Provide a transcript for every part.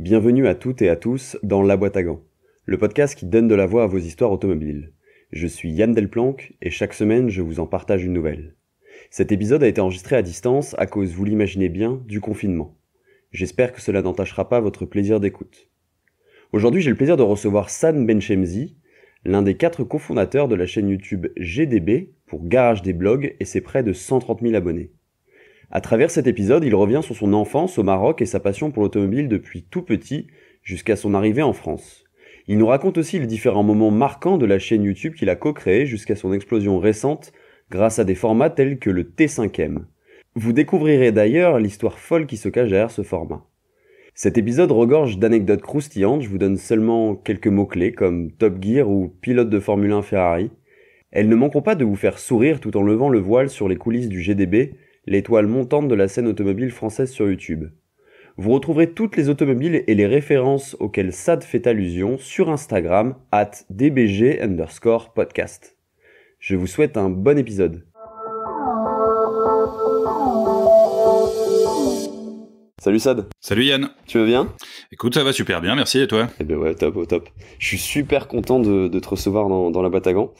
Bienvenue à toutes et à tous dans La Boîte à Gants, le podcast qui donne de la voix à vos histoires automobiles. Je suis Yann Delplanque et chaque semaine je vous en partage une nouvelle. Cet épisode a été enregistré à distance à cause, vous l'imaginez bien, du confinement. J'espère que cela n'entachera pas votre plaisir d'écoute. Aujourd'hui j'ai le plaisir de recevoir Saad Benchemzi, l'un des 4 cofondateurs de la chaîne YouTube GDB pour Garage des blogs et ses près de 130 000 abonnés. À travers cet épisode, il revient sur son enfance au Maroc et sa passion pour l'automobile depuis tout petit jusqu'à son arrivée en France. Il nous raconte aussi les différents moments marquants de la chaîne YouTube qu'il a co-créée jusqu'à son explosion récente grâce à des formats tels que le T5M. Vous découvrirez d'ailleurs l'histoire folle qui se cache derrière ce format. Cet épisode regorge d'anecdotes croustillantes, je vous donne seulement quelques mots-clés comme Top Gear ou pilote de Formule 1 Ferrari. Elles ne manqueront pas de vous faire sourire tout en levant le voile sur les coulisses du GDB, l'étoile montante de la scène automobile française sur YouTube. Vous retrouverez toutes les automobiles et les références auxquelles Saad fait allusion sur Instagram @dbg_podcast. Je vous souhaite un bon épisode. Salut Saad. Salut Yann. Tu vas bien ? Écoute, ça va super bien, merci, et toi ? Eh ben ouais, top, au top. Je suis super content de te recevoir dans la boîte à gants.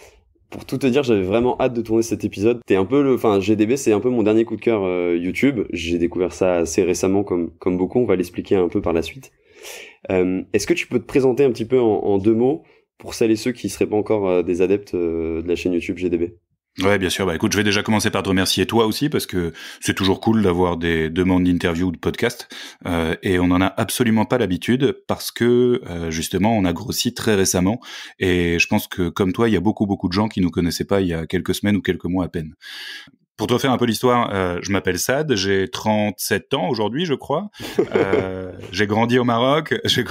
Pour tout te dire, j'avais vraiment hâte de tourner cet épisode. GDB, c'est un peu mon dernier coup de cœur YouTube. J'ai découvert ça assez récemment, comme beaucoup. On va l'expliquer un peu par la suite. Est-ce que tu peux te présenter un petit peu en 2 mots pour celles et ceux qui seraient pas encore des adeptes de la chaîne YouTube GDB ? Ouais, bien sûr. Bah écoute, je vais déjà commencer par te remercier toi aussi parce que c'est toujours cool d'avoir des demandes d'interview ou de podcast et on en a absolument pas l'habitude parce que justement on a grossi très récemment et je pense que comme toi, il y a beaucoup de gens qui nous connaissaient pas il y a quelques semaines ou quelques mois à peine. Pour te refaire un peu l'histoire, je m'appelle Saad, j'ai 37 ans aujourd'hui, je crois. J'ai grandi au Maroc, je suis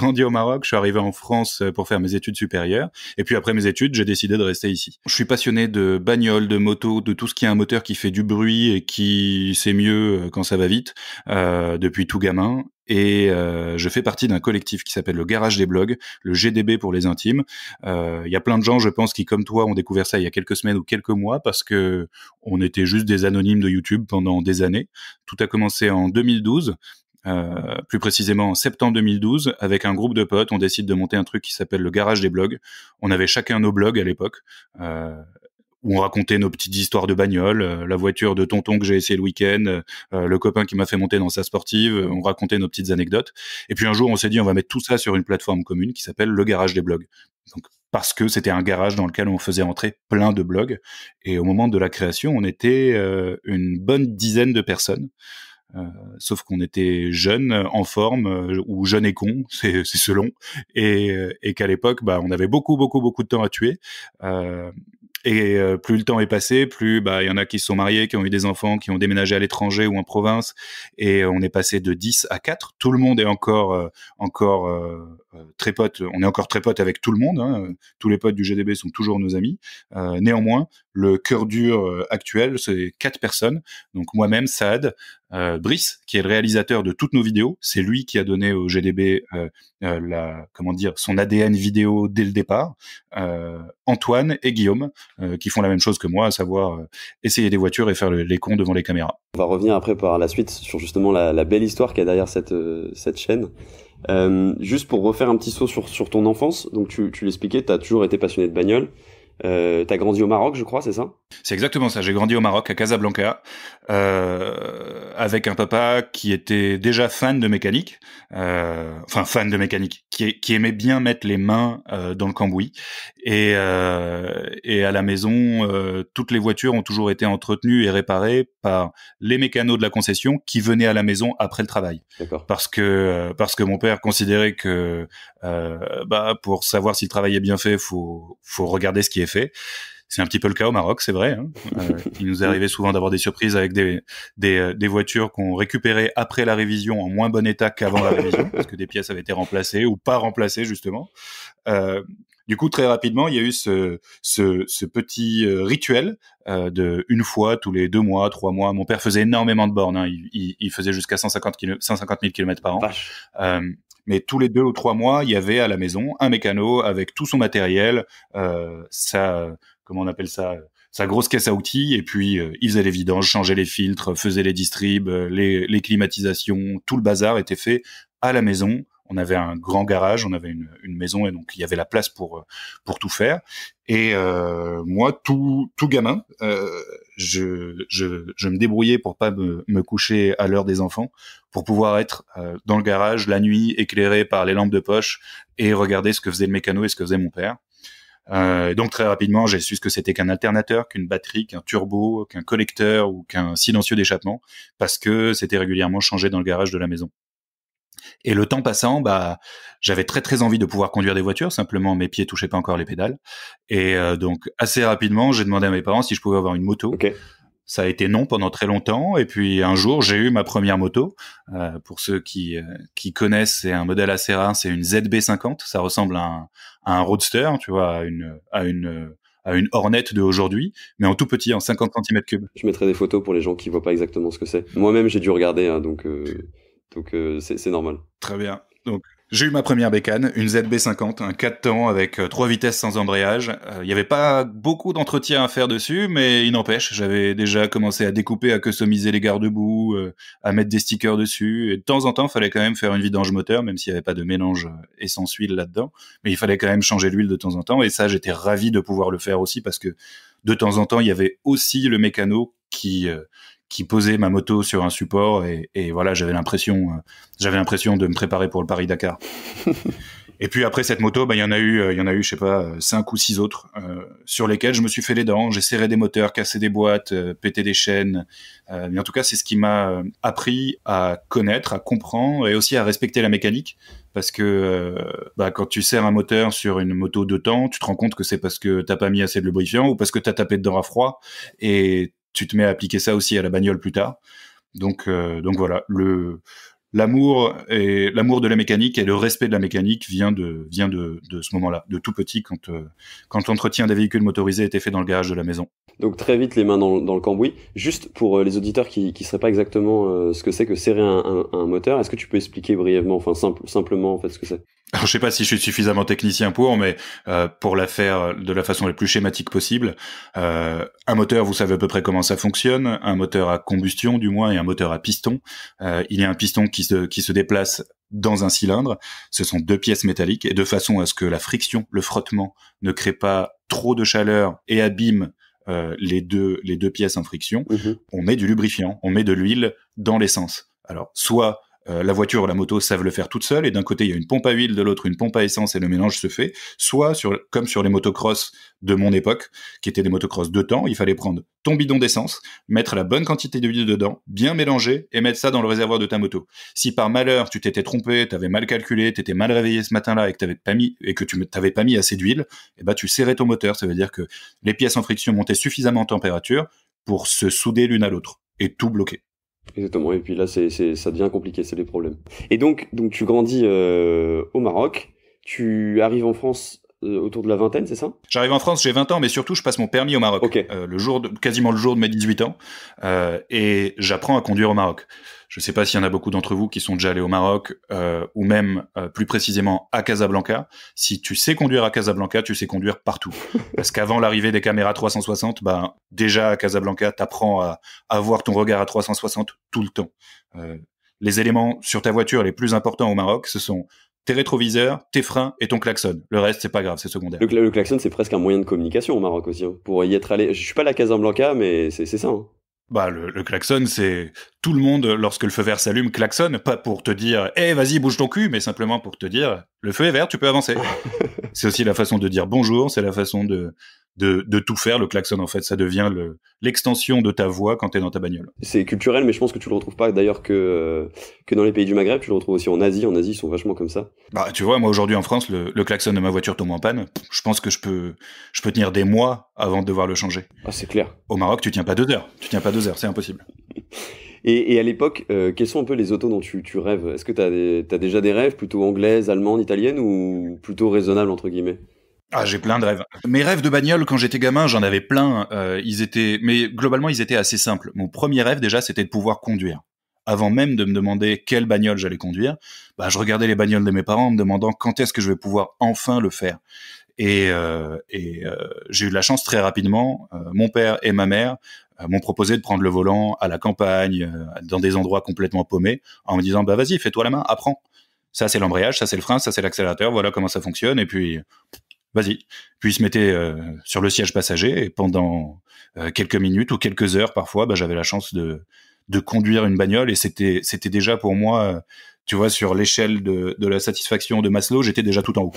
arrivé en France pour faire mes études supérieures. Et puis après mes études, j'ai décidé de rester ici. Je suis passionné de bagnole, de moto, de tout ce qui a un moteur qui fait du bruit et qui c'est mieux quand ça va vite, depuis tout gamin. Et je fais partie d'un collectif qui s'appelle le Garage des blogs, le GDB pour les intimes. Il y a plein de gens, je pense, qui comme toi ont découvert ça il y a quelques semaines ou quelques mois parce que on était juste des anonymes de YouTube pendant des années. Tout a commencé en 2012. Plus précisément en septembre 2012, avec un groupe de potes, on décide de monter un truc qui s'appelle le Garage des blogs. On avait chacun nos blogs à l'époque, où on racontait nos petites histoires de bagnole, la voiture de tonton que j'ai essayé le week-end, le copain qui m'a fait monter dans sa sportive, on racontait nos petites anecdotes. Et puis un jour, on s'est dit, on va mettre tout ça sur une plateforme commune qui s'appelle le Garage des blogs. Donc, parce que c'était un garage dans lequel on faisait entrer plein de blogs. Et au moment de la création, on était une bonne dizaine de personnes. Sauf qu'on était jeunes, en forme, ou jeunes et cons, c'est selon, et qu'à l'époque, bah, on avait beaucoup de temps à tuer. Plus le temps est passé, plus il y en a qui se sont mariés, qui ont eu des enfants, qui ont déménagé à l'étranger ou en province, et on est passé de 10 à 4. Tout le monde est encore très pote. On est encore très potes avec tout le monde. Hein. Tous les potes du GDB sont toujours nos amis. Néanmoins, le cœur dur actuel, c'est 4 personnes. Donc moi-même, Saad, Brice, qui est le réalisateur de toutes nos vidéos, c'est lui qui a donné au GDB son ADN vidéo dès le départ. Antoine et Guillaume, qui font la même chose que moi, à savoir essayer des voitures et faire les cons devant les caméras. On va revenir après par la suite sur justement la belle histoire qu'il y a derrière cette chaîne. Juste pour refaire un petit saut sur ton enfance, donc tu l'expliquais, t'as toujours été passionné de bagnole. T'as grandi au Maroc, je crois, c'est ça ? C'est exactement ça. J'ai grandi au Maroc, à Casablanca, avec un papa qui était déjà fan de mécanique, qui aimait bien mettre les mains dans le cambouis. Et à la maison, toutes les voitures ont toujours été entretenues et réparées par les mécanos de la concession qui venaient à la maison après le travail. D'accord. Parce que mon père considérait que pour savoir si le travail est bien fait, faut regarder ce qui est fait. C'est un petit peu le cas au Maroc, c'est vrai. Hein. Il nous est arrivé souvent d'avoir des surprises avec des voitures qu'on récupérait après la révision en moins bon état qu'avant la révision, parce que des pièces avaient été remplacées ou pas remplacées justement. Du coup, très rapidement, il y a eu ce petit rituel de une fois tous les 2 mois, 3 mois. Mon père faisait énormément de bornes. Hein. Il faisait jusqu'à 150 000 kilomètres par an. Mais tous les 2 ou 3 mois, il y avait à la maison un mécano avec tout son matériel, comment on appelle ça, sa grosse caisse à outils, et puis il faisait les vidanges, changeait les filtres, faisait les distribs, les climatisations, tout le bazar était fait à la maison. on avait un grand garage, on avait une maison et donc il y avait la place pour tout faire. Et moi, tout gamin, je me débrouillais pour pas me coucher à l'heure des enfants, pour pouvoir être dans le garage la nuit, éclairé par les lampes de poche et regarder ce que faisait le mécano et ce que faisait mon père. Donc très rapidement, j'ai su ce que c'était qu'un alternateur, qu'une batterie, qu'un turbo, qu'un collecteur ou qu'un silencieux d'échappement, parce que c'était régulièrement changé dans le garage de la maison. Et le temps passant, j'avais très très envie de pouvoir conduire des voitures. Simplement, mes pieds touchaient pas encore les pédales. Et donc assez rapidement, j'ai demandé à mes parents si je pouvais avoir une moto. Okay. Ça a été non pendant très longtemps, et puis un jour j'ai eu ma première moto. Pour ceux qui connaissent, c'est un modèle assez rare, c'est une ZB50. Ça ressemble à un roadster, tu vois, à une Hornet de aujourd'hui, mais en tout petit, en 50 cm3. Je mettrai des photos pour les gens qui voient pas exactement ce que c'est. Moi-même j'ai dû regarder, hein, donc c'est normal. Très bien. Donc j'ai eu ma première bécane, une ZB50, un 4 temps avec 3 vitesses sans embrayage. Il y avait pas beaucoup d'entretien à faire dessus, mais il n'empêche, j'avais déjà commencé à découper, à customiser les garde-boue, à mettre des stickers dessus. Et de temps en temps, il fallait quand même faire une vidange moteur, même s'il n'y avait pas de mélange essence-huile là-dedans. Mais il fallait quand même changer l'huile de temps en temps. Et ça, j'étais ravi de pouvoir le faire aussi, parce que de temps en temps, il y avait aussi le mécano qui posait ma moto sur un support et voilà, j'avais l'impression de me préparer pour le Paris-Dakar. Et puis après cette moto, il y en a eu, je sais pas, 5 ou 6 autres, sur lesquelles je me suis fait les dents, j'ai serré des moteurs, cassé des boîtes, pété des chaînes, mais en tout cas, c'est ce qui m'a appris à connaître, à comprendre et aussi à respecter la mécanique, parce que, quand tu serres un moteur sur une moto 2 temps, tu te rends compte que c'est parce que t'as pas mis assez de lubrifiant ou parce que t'as tapé dedans à froid, et tu te mets à appliquer ça aussi à la bagnole plus tard. Donc voilà, l'amour de la mécanique et le respect de la mécanique vient de ce moment-là, de tout petit, quand l'entretien des véhicules motorisés était fait dans le garage de la maison. Donc très vite les mains dans le cambouis. Juste pour les auditeurs qui seraient pas exactement ce que c'est que serrer un moteur, est-ce que tu peux expliquer brièvement, enfin simplement en fait ce que c'est? Alors, je sais pas si je suis suffisamment technicien mais pour la faire de la façon la plus schématique possible, un moteur, vous savez à peu près comment ça fonctionne. Un moteur à combustion, du moins, et un moteur à piston. Il y a un piston qui se déplace dans un cylindre. Ce sont 2 pièces métalliques, et de façon à ce que la friction, le frottement, ne crée pas trop de chaleur et abîme les deux pièces en friction. On met du lubrifiant, on met de l'huile dans l'essence. Alors, soit la voiture ou la moto savent le faire toute seule, et d'un côté il y a une pompe à huile, de l'autre une pompe à essence, et le mélange se fait. Soit comme sur les motocross de mon époque, qui étaient des motocross 2 temps, il fallait prendre ton bidon d'essence, mettre la bonne quantité d'huile dedans, bien mélanger, et mettre ça dans le réservoir de ta moto. Si par malheur tu t'étais trompé, t'avais mal calculé, t'étais mal réveillé ce matin-là et que tu t'avais pas mis assez d'huile, tu serrais ton moteur. Ça veut dire que les pièces en friction montaient suffisamment en température pour se souder l'une à l'autre et tout bloquer. Exactement, et puis là ça devient compliqué, c'est les problèmes. Et donc tu grandis au Maroc, tu arrives en France autour de la vingtaine, c'est ça? J'arrive en France, j'ai 20 ans, mais surtout je passe mon permis au Maroc, okay. Quasiment le jour de mes 18 ans, et j'apprends à conduire au Maroc. Je sais pas s'il y en a beaucoup d'entre vous qui sont déjà allés au Maroc, ou même plus précisément à Casablanca. Si tu sais conduire à Casablanca, tu sais conduire partout. Parce qu'avant l'arrivée des caméras 360, déjà à Casablanca, t'apprends à avoir ton regard à 360 tout le temps. Les éléments sur ta voiture les plus importants au Maroc, ce sont tes rétroviseurs, tes freins et ton klaxon. Le reste, c'est pas grave, c'est secondaire. Le klaxon, c'est presque un moyen de communication au Maroc aussi, hein. Pour y être allé, je suis pas allé à Casablanca, mais c'est ça, hein. Le klaxon, c'est tout le monde, lorsque le feu vert s'allume, klaxonne, pas pour te dire vas-y, bouge ton cul, mais simplement pour te dire le feu est vert, tu peux avancer. C'est aussi la façon de dire bonjour, c'est la façon de tout faire. Le klaxon, en fait, ça devient l'extension de ta voix quand t'es dans ta bagnole. C'est culturel, mais je pense que tu le retrouves pas d'ailleurs que dans les pays du Maghreb. Tu le retrouves aussi en Asie. En Asie, ils sont vachement comme ça. Tu vois, moi aujourd'hui en France, le klaxon de ma voiture tombe en panne. Je pense que je peux tenir des mois avant de devoir le changer. Ah, c'est clair. Au Maroc, tu tiens pas 2 heures. C'est impossible. Et à l'époque, quels sont un peu les autos dont tu rêves? Est-ce que t'as déjà des rêves plutôt anglaises, allemandes, italiennes, ou plutôt raisonnables entre guillemets? J'ai plein de rêves. Mes rêves de bagnole, quand j'étais gamin, j'en avais plein. Mais globalement, ils étaient assez simples. Mon premier rêve, déjà, c'était de pouvoir conduire. Avant même de me demander quelle bagnole j'allais conduire, je regardais les bagnoles de mes parents en me demandant quand est-ce que je vais pouvoir enfin le faire. Et j'ai eu de la chance très rapidement. Mon père et ma mère m'ont proposé de prendre le volant à la campagne, dans des endroits complètement paumés, en me disant vas-y, fais-toi la main, apprends. ça c'est l'embrayage, ça c'est le frein, ça c'est l'accélérateur, voilà comment ça fonctionne, et puis vas-y. Puis il se mettait sur le siège passager, et pendant quelques minutes ou quelques heures parfois, j'avais la chance de conduire une bagnole, et c'était déjà pour moi, tu vois, sur l'échelle de la satisfaction de Maslow, j'étais déjà tout en haut.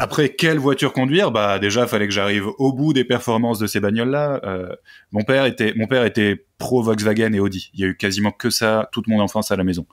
Après, quelle voiture conduire? Déjà, fallait que j'arrive au bout des performances de ces bagnoles-là. Mon père était pro Volkswagen et Audi. Il y a eu quasiment que ça toute mon enfance à la maison.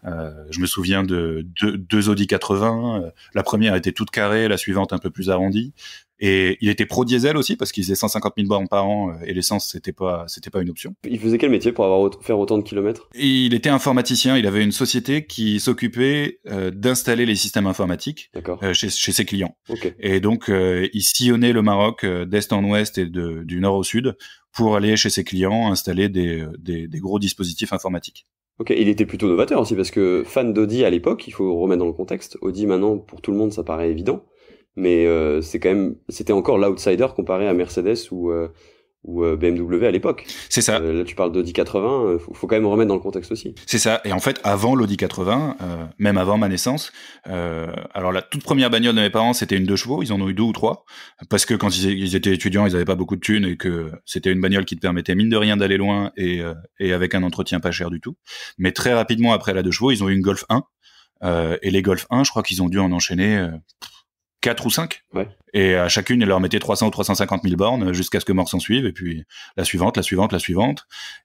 Je me souviens de deux Audi 80. La première était toute carrée, la suivante un peu plus arrondie. Et il était pro diesel aussi parce qu'il faisait 150 000 bornes par an et l'essence c'était pas une option. Il faisait quel métier pour faire autant de kilomètres? Il était informaticien. Il avait une société qui s'occupait d'installer les systèmes informatiques chez ses clients. Okay. Et donc il sillonnait le Maroc d'est en ouest et du nord au sud pour aller chez ses clients installer des gros dispositifs informatiques. Ok, il était plutôt novateur aussi parce que fan d'Audi à l'époque, il faut remettre dans le contexte. Audi maintenant pour tout le monde ça paraît évident. Mais c'était encore l'outsider comparé à Mercedes ou BMW à l'époque. C'est ça. Là, tu parles d'Audi 80, faut quand même remettre dans le contexte aussi. C'est ça. Et en fait, avant l'Audi 80, même avant ma naissance, alors la toute première bagnole de mes parents, c'était une 2 chevaux. Ils en ont eu 2 ou 3 parce que quand ils étaient étudiants, ils avaient pas beaucoup de thunes et que c'était une bagnole qui te permettait mine de rien d'aller loin et avec un entretien pas cher du tout. Mais très rapidement après la 2 chevaux, ils ont eu une Golf 1 et les Golf 1, je crois qu'ils ont dû en enchaîner 4 ou 5. Ouais. Et à chacune, elle leur mettait 300 ou 350 000 bornes jusqu'à ce que mort s'en suive. Et puis la suivante.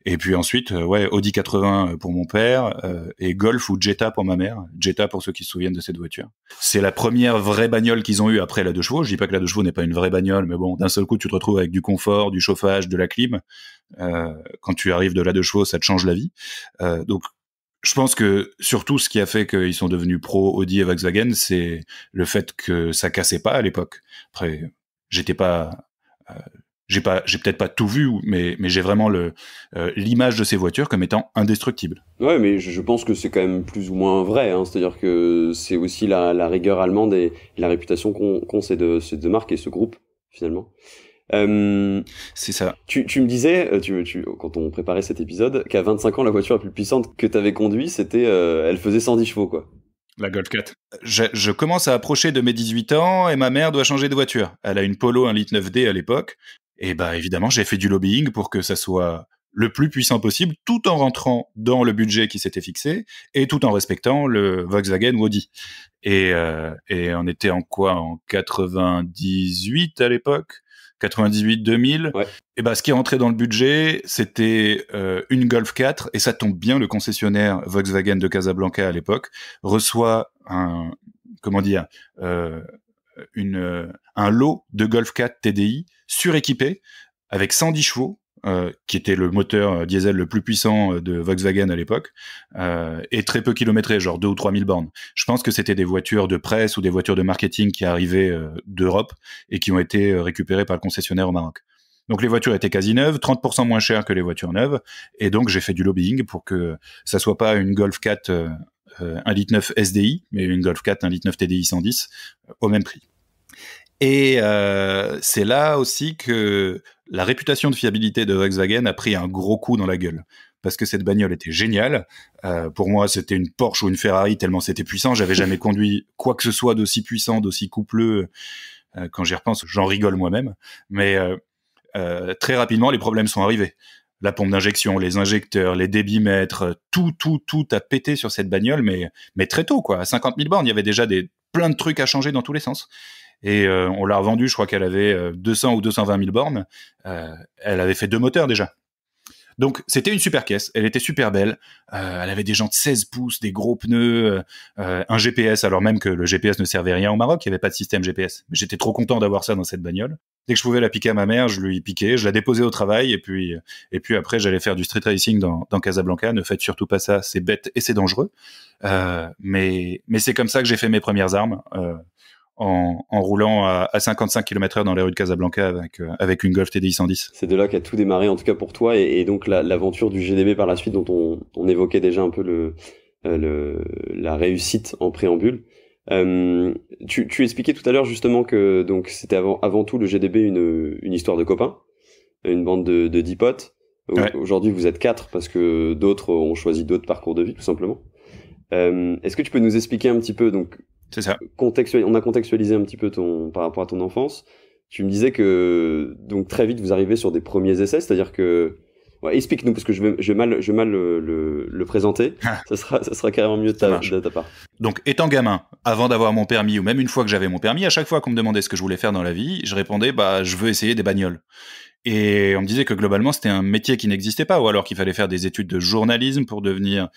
Et puis ensuite, Audi 80 pour mon père et Golf ou Jetta pour ma mère. Jetta pour ceux qui se souviennent de cette voiture. C'est la première vraie bagnole qu'ils ont eue après la 2 chevaux. Je dis pas que la 2 chevaux n'est pas une vraie bagnole, mais bon, d'un seul coup, tu te retrouves avec du confort, du chauffage, de la clim. Quand tu arrives de la 2 chevaux, ça te change la vie. Donc, je pense que surtout ce qui a fait qu'ils sont devenus pro Audi et Volkswagen, c'est le fait que ça cassait pas à l'époque. Après, j'ai peut-être pas tout vu, mais j'ai vraiment l'image de ces voitures comme étant indestructibles. Ouais, mais je pense que c'est quand même plus ou moins vrai, hein. C'est-à-dire que c'est aussi la rigueur allemande et la réputation qu'ont ces deux marques et ce groupe finalement. C'est ça. Tu me disais, quand on préparait cet épisode, qu'à 25 ans, la voiture la plus puissante que t'avais conduite, c'était, elle faisait 110 chevaux, quoi. La Golf 4. Je commence à approcher de mes 18 ans et ma mère doit changer de voiture. Elle a une Polo 1.9 litre à l'époque. Et évidemment, j'ai fait du lobbying pour que ça soit le plus puissant possible, tout en rentrant dans le budget qui s'était fixé et tout en respectant le Volkswagen ou Audi. Et on était en quoi? En 98 à l'époque? 98-2000. Ouais. Et ce qui est rentré dans le budget, c'était une Golf 4, et ça tombe bien, le concessionnaire Volkswagen de Casablanca à l'époque reçoit un lot de Golf 4 TDI suréquipé avec 110 chevaux, qui était le moteur diesel le plus puissant de Volkswagen à l'époque, et très peu kilométré, genre 2 ou 3 000 bornes. Je pense que c'était des voitures de presse ou des voitures de marketing qui arrivaient d'Europe et qui ont été récupérées par le concessionnaire au Maroc. Donc les voitures étaient quasi neuves, 30% moins chères que les voitures neuves, et donc j'ai fait du lobbying pour que ça soit pas une Golf 4 1.9 litre SDI, mais une Golf 4 1.9 litre TDI 110 au même prix. Et c'est là aussi que la réputation de fiabilité de Volkswagen a pris un gros coup dans la gueule. Parce que cette bagnole était géniale. Pour moi, c'était une Porsche ou une Ferrari tellement c'était puissant. J'avais jamais conduit quoi que ce soit d'aussi puissant, d'aussi coupleux. Quand j'y repense, j'en rigole moi-même. Mais très rapidement, les problèmes sont arrivés. La pompe d'injection, les injecteurs, les débitmètres, tout a pété sur cette bagnole, mais très tôt, quoi. À 50 000 bornes, il y avait déjà plein de trucs à changer dans tous les sens. Et on l'a revendue, je crois qu'elle avait 200 ou 220 000 bornes. Elle avait fait 2 moteurs déjà. Donc c'était une super caisse, elle était super belle, elle avait des jantes 16 pouces, des gros pneus, un GPS, alors même que le GPS ne servait à rien au Maroc, il n'y avait pas de système GPS. Mais j'étais trop content d'avoir ça dans cette bagnole. Dès que je pouvais la piquer à ma mère, je lui piquais, je la déposais au travail, et puis après j'allais faire du street racing dans Casablanca. Ne faites surtout pas ça, c'est bête et c'est dangereux. Mais c'est comme ça que j'ai fait mes premières armes. En roulant à 55 km/h dans les rues de Casablanca avec une Golf TDI 110. C'est de là qu'a tout démarré, en tout cas pour toi, et donc l'aventure du GDB par la suite, dont on évoquait déjà un peu la réussite en préambule. Tu expliquais tout à l'heure justement que donc c'était avant tout le GDB une histoire de copains, une bande de 10 potes. Ouais. Aujourd'hui vous êtes 4 parce que d'autres ont choisi d'autres parcours de vie tout simplement. Est-ce que tu peux nous expliquer un petit peu, donc, C'est ça. on a contextualisé un petit peu par rapport à ton enfance. Tu me disais que donc très vite vous arrivez sur des premiers essais, c'est-à-dire que ouais, explique-nous parce que je vais mal le présenter. Ça sera carrément mieux de ta part. Donc, étant gamin, avant d'avoir mon permis ou même une fois que j'avais mon permis, à chaque fois qu'on me demandait ce que je voulais faire dans la vie, je répondais je veux essayer des bagnoles. Et on me disait que globalement c'était un métier qui n'existait pas, ou alors qu'il fallait faire des études de journalisme pour devenir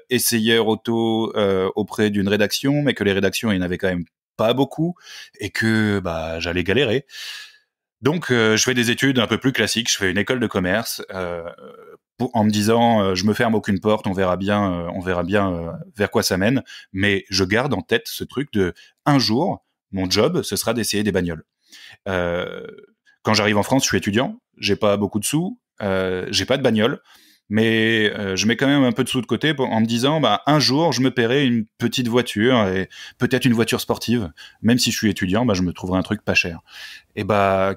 essayeur auto auprès d'une rédaction, mais que les rédactions il n'y en avait quand même pas beaucoup et que j'allais galérer. Donc je fais des études un peu plus classiques, je fais une école de commerce en me disant je me ferme aucune porte, on verra bien vers quoi ça mène, mais je garde en tête ce truc de un jour mon job ce sera d'essayer des bagnoles. Quand j'arrive en France, je suis étudiant, j'ai pas beaucoup de sous, j'ai pas de bagnole, mais je mets quand même un peu de sous de côté en me disant un jour je me paierai une petite voiture et peut-être une voiture sportive, même si je suis étudiant, je me trouverai un truc pas cher. Et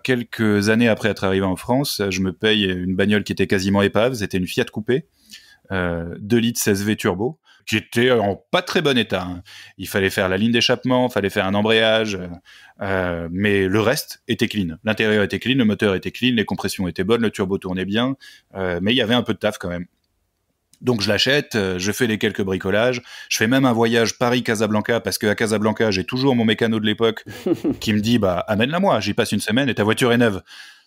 quelques années après être arrivé en France, je me paye une bagnole qui était quasiment épave, c'était une Fiat Coupé, 2 litres 16V turbo, qui était en pas très bon état. Hein. Il fallait faire la ligne d'échappement, il fallait faire un embrayage, mais le reste était clean. L'intérieur était clean, le moteur était clean, les compressions étaient bonnes, le turbo tournait bien, mais il y avait un peu de taf quand même. Donc je l'achète, je fais les quelques bricolages, je fais même un voyage Paris-Casablanca, parce qu'à Casablanca, j'ai toujours mon mécano de l'époque qui me dit amène-la moi, j'y passe une semaine et ta voiture est neuve.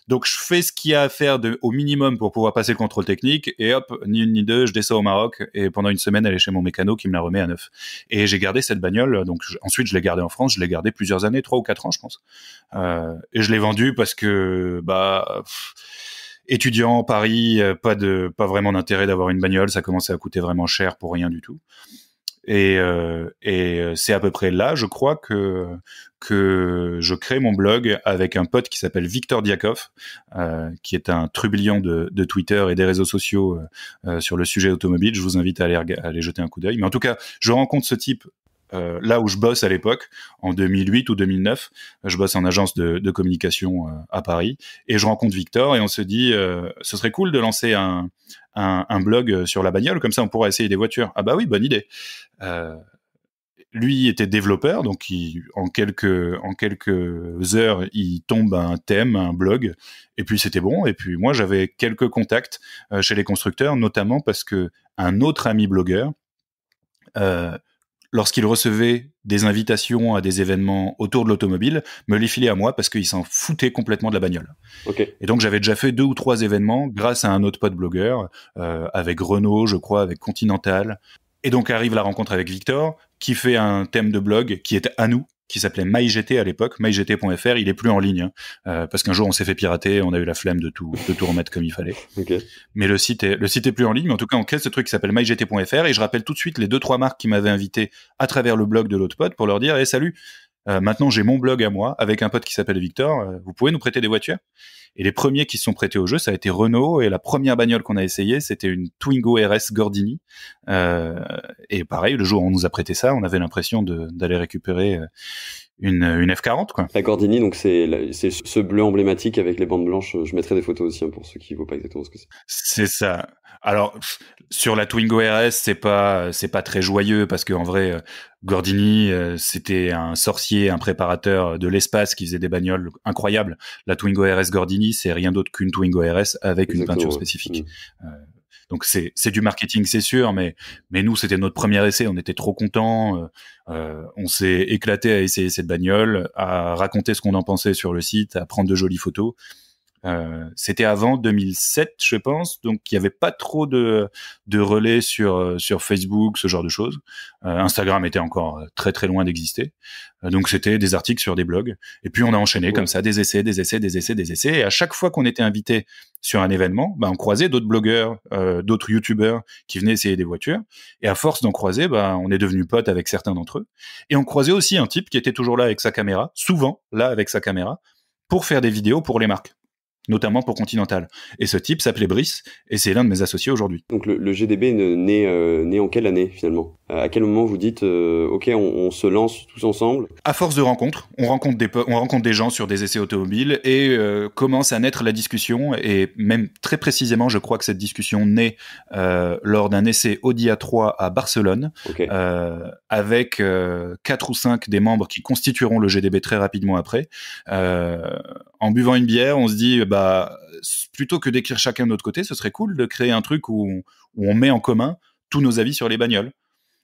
Donc je fais ce qu'il y a à faire au minimum pour pouvoir passer le contrôle technique et hop, ni une ni deux, je descends au Maroc et pendant une semaine elle est chez mon mécano qui me la remet à neuf. Et j'ai gardé cette bagnole, donc ensuite je l'ai gardée en France, je l'ai gardée plusieurs années, 3 ou 4 ans je pense. Et je l'ai vendue parce que étudiant, Paris, pas vraiment d'intérêt d'avoir une bagnole, ça commençait à coûter vraiment cher pour rien du tout. Et c'est à peu près là, je crois, que je crée mon blog avec un pote qui s'appelle Victor Diakov, qui est un trublion de Twitter et des réseaux sociaux sur le sujet automobile. Je vous invite à aller jeter un coup d'œil. Mais en tout cas, je rencontre ce type là où je bosse à l'époque, en 2008 ou 2009. Je bosse en agence de communication à Paris. Et je rencontre Victor et on se dit, ce serait cool de lancer un blog sur la bagnole, comme ça on pourra essayer des voitures. Ah oui, bonne idée. Lui était développeur, donc en quelques heures, il tombe à un thème, un blog, et puis c'était bon. Et puis moi, j'avais quelques contacts chez les constructeurs, notamment parce que un autre ami blogueur, lorsqu'il recevait des invitations à des événements autour de l'automobile, me les filait à moi parce qu'il s'en foutait complètement de la bagnole. Okay. Et donc j'avais déjà fait 2 ou 3 événements grâce à un autre pote blogueur, avec Renault, je crois, avec Continental. Et donc arrive la rencontre avec Victor, qui fait un thème de blog qui est à nous, qui s'appelait MyGT à l'époque, mygt.fr. Il est plus en ligne, parce qu'un jour on s'est fait pirater, on a eu la flemme de tout remettre comme il fallait. Okay. Mais le site est plus en ligne, mais en tout cas on crée ce truc qui s'appelle mygt.fr, et je rappelle tout de suite les 2-3 marques qui m'avaient invité à travers le blog de l'autre pote pour leur dire hey, salut, maintenant j'ai mon blog à moi avec un pote qui s'appelle Victor, vous pouvez nous prêter des voitures? Et les premiers qui se sont prêtés au jeu, ça a été Renault, et la première bagnole qu'on a essayé, c'était une Twingo RS Gordini. Et pareil, le jour où on nous a prêté ça, on avait l'impression d'aller récupérer une F40, quoi. La Gordini, donc c'est ce bleu emblématique avec les bandes blanches. Je mettrai des photos aussi pour ceux qui ne voient pas exactement ce que c'est. C'est ça. Alors sur la Twingo RS, c'est pas très joyeux parce qu'en vrai, Gordini, c'était un sorcier, un préparateur de l'espace qui faisait des bagnoles incroyables. La Twingo RS Gordini, c'est rien d'autre qu'une Twingo RS avec une peinture spécifique. Donc c'est du marketing, c'est sûr, mais nous c'était notre premier essai, on était trop contents, on s'est éclaté à essayer cette bagnole, à raconter ce qu'on en pensait sur le site, à prendre de jolies photos. C'était avant 2007, je pense, donc il y avait pas trop de relais sur Facebook, ce genre de choses. Instagram était encore très très loin d'exister. Donc c'était des articles sur des blogs. Et puis on a enchaîné comme ça, des essais. Et à chaque fois qu'on était invité sur un événement, on croisait d'autres blogueurs, d'autres youtubeurs qui venaient essayer des voitures. Et à force d'en croiser, on est devenus potes avec certains d'entre eux. Et on croisait aussi un type qui était toujours là avec sa caméra, souvent là avec sa caméra, pour faire des vidéos pour les marques. notamment pour Continental. Et ce type s'appelait Brice, et c'est l'un de mes associés aujourd'hui. Donc le GDB naît en quelle année finalement ? À quel moment vous dites ok, on se lance tous ensemble ? À force de rencontres, on rencontre des gens sur des essais automobiles et commence à naître la discussion. Et même très précisément, je crois que cette discussion naît lors d'un essai Audi A3 à Barcelone, avec 4 ou 5 des membres qui constitueront le GDB très rapidement après. En buvant une bière, on se dit plutôt que d'écrire chacun de notre côté, ce serait cool de créer un truc où on met en commun tous nos avis sur les bagnoles.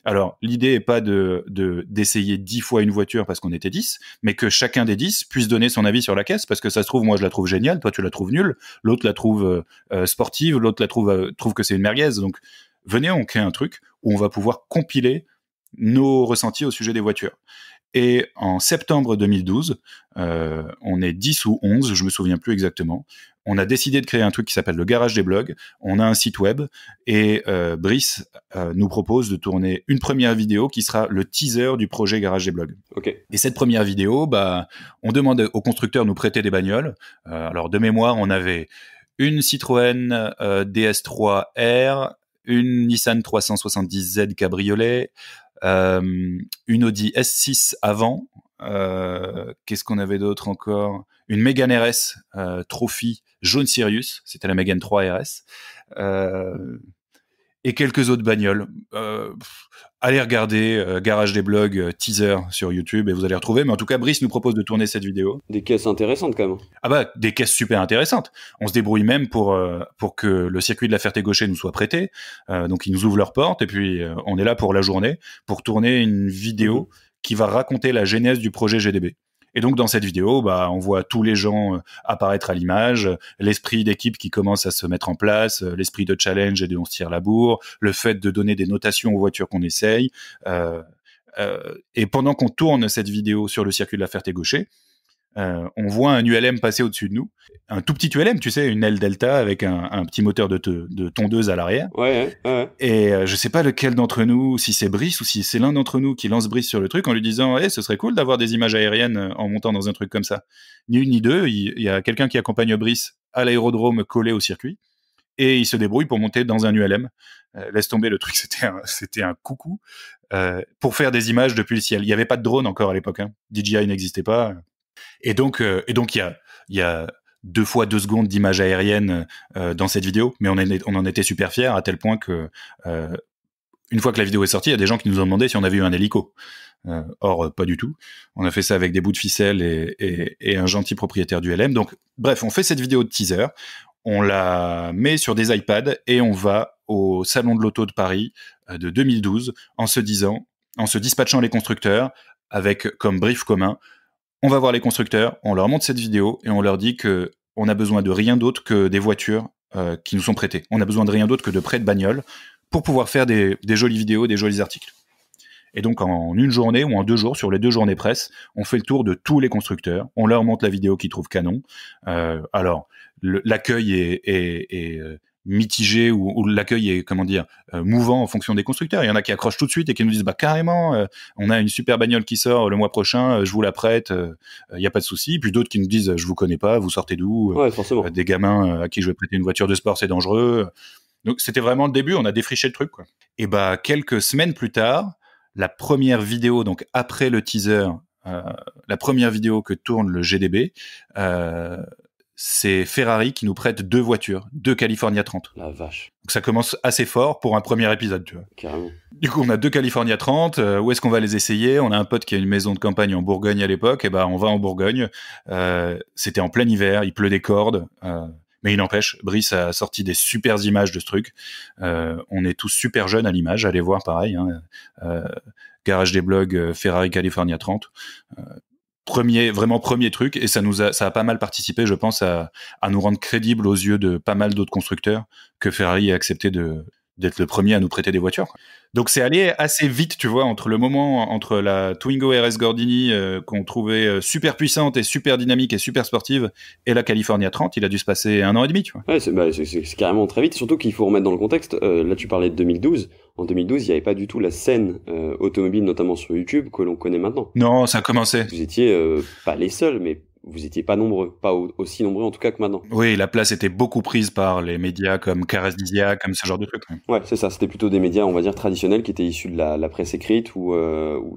Alors, l'idée est pas d'essayer 10 fois une voiture parce qu'on était 10, mais que chacun des 10 puisse donner son avis sur la caisse, parce que ça se trouve, moi je la trouve géniale, toi tu la trouves nulle, l'autre la trouve sportive, l'autre la trouve que c'est une merguez. Donc, venez, on crée un truc où on va pouvoir compiler nos ressentis au sujet des voitures. Et en septembre 2012, on est 10 ou 11, je me souviens plus exactement, on a décidé de créer un truc qui s'appelle le Garage des blogs. On a un site web et Brice nous propose de tourner une première vidéo qui sera le teaser du projet Garage des blogs. Okay. Et cette première vidéo, on demande aux constructeurs de nous prêter des bagnoles. Alors de mémoire, on avait une Citroën DS3R, une Nissan 370Z cabriolet, une Audi S6 avant, qu'est-ce qu'on avait d'autre encore, une Mégane RS Trophy jaune Sirius, c'était la Mégane 3 RS, et quelques autres bagnoles. Allez regarder Garage des blogs teaser sur YouTube et vous allez retrouver. Mais en tout cas, Brice nous propose de tourner cette vidéo. Des caisses intéressantes quand même. Des caisses super intéressantes. On se débrouille même pour que le circuit de la Ferté-Gaucher nous soit prêté. Donc ils nous ouvrent leurs portes et puis on est là pour la journée pour tourner une vidéo qui va raconter la genèse du projet GDB. Et donc dans cette vidéo, on voit tous les gens apparaître à l'image, l'esprit d'équipe qui commence à se mettre en place, l'esprit de challenge et de on se tire la bourre, le fait de donner des notations aux voitures qu'on essaye. Et pendant qu'on tourne cette vidéo sur le circuit de la Ferté-Gaucher, on voit un ULM passer au-dessus de nous. Un tout petit ULM, tu sais, une aile Delta avec un petit moteur de tondeuse à l'arrière. Ouais. Et je sais pas lequel d'entre nous, si c'est Brice ou si c'est l'un d'entre nous qui lance Brice sur le truc en lui disant ce serait cool d'avoir des images aériennes en montant dans un truc comme ça. Ni une ni deux, il y a quelqu'un qui accompagne Brice à l'aérodrome collé au circuit et il se débrouille pour monter dans un ULM. Laisse tomber, le truc, c'était un coucou pour faire des images depuis le ciel. Il y avait pas de drone encore à l'époque, hein. DJI n'existait pas. Et donc il y a 2 fois 2 secondes d'image aérienne dans cette vidéo, mais on en était super fiers à tel point que une fois que la vidéo est sortie, il y a des gens qui nous ont demandé si on avait eu un hélico. Or, pas du tout. On a fait ça avec des bouts de ficelle et un gentil propriétaire du LM. Donc, bref, on fait cette vidéo de teaser, on la met sur des iPads et on va au Salon de l'Auto de Paris de 2012 en se dispatchant les constructeurs avec comme brief commun. On va voir les constructeurs, on leur montre cette vidéo et on leur dit que on a besoin de rien d'autre que des voitures qui nous sont prêtées. On a besoin de rien d'autre que de prêts de bagnoles pour pouvoir faire des jolies vidéos, des jolis articles. Et donc en une journée ou en 2 jours, sur les 2 journées presse, on fait le tour de tous les constructeurs, on leur montre la vidéo qu'ils trouvent canon. Alors l'accueil est mitigé ou l'accueil est mouvant en fonction des constructeurs. Il y en a qui accrochent tout de suite et qui nous disent carrément on a une super bagnole qui sort le mois prochain, je vous la prête, il y a pas de souci. Puis d'autres qui nous disent je vous connais pas, vous sortez d'où, forcément. Des gamins à qui je vais prêter une voiture de sport, c'est dangereux. Donc c'était vraiment le début, on a défriché le truc quoi. Et quelques semaines plus tard, la première vidéo, donc après le teaser, la première vidéo que tourne le GDB, c'est Ferrari qui nous prête 2 voitures, 2 California 30. La vache. Donc ça commence assez fort pour un premier épisode, tu vois. Carrément. Du coup, on a 2 California 30, où est-ce qu'on va les essayer ? On a un pote qui a une maison de campagne en Bourgogne à l'époque, et on va en Bourgogne. C'était en plein hiver, il pleut des cordes, mais il n'empêche, Brice a sorti des super images de ce truc. On est tous super jeunes à l'image, allez voir pareil, hein. Garage des blogs, Ferrari California 30. Premier truc, et ça a pas mal participé, je pense, à nous rendre crédibles aux yeux de pas mal d'autres constructeurs que Ferrari ait accepté d'être le premier à nous prêter des voitures. Donc c'est allé assez vite, tu vois, entre la Twingo RS Gordini qu'on trouvait super puissante et super dynamique et super sportive et la California 30, il a dû se passer 1 an et demi, tu vois. Ouais, c'est carrément très vite, surtout qu'il faut remettre dans le contexte. Là, tu parlais de 2012. En 2012, il n'y avait pas du tout la scène automobile, notamment sur YouTube, que l'on connaît maintenant. Non, ça commençait. Vous étiez pas les seuls, mais vous étiez pas nombreux, pas aussi nombreux en tout cas que maintenant. Oui, la place était beaucoup prise par les médias comme Karazizia, comme ce genre de trucs. Ouais, c'est ça. C'était plutôt des médias, on va dire, traditionnels qui étaient issus de la presse écrite ou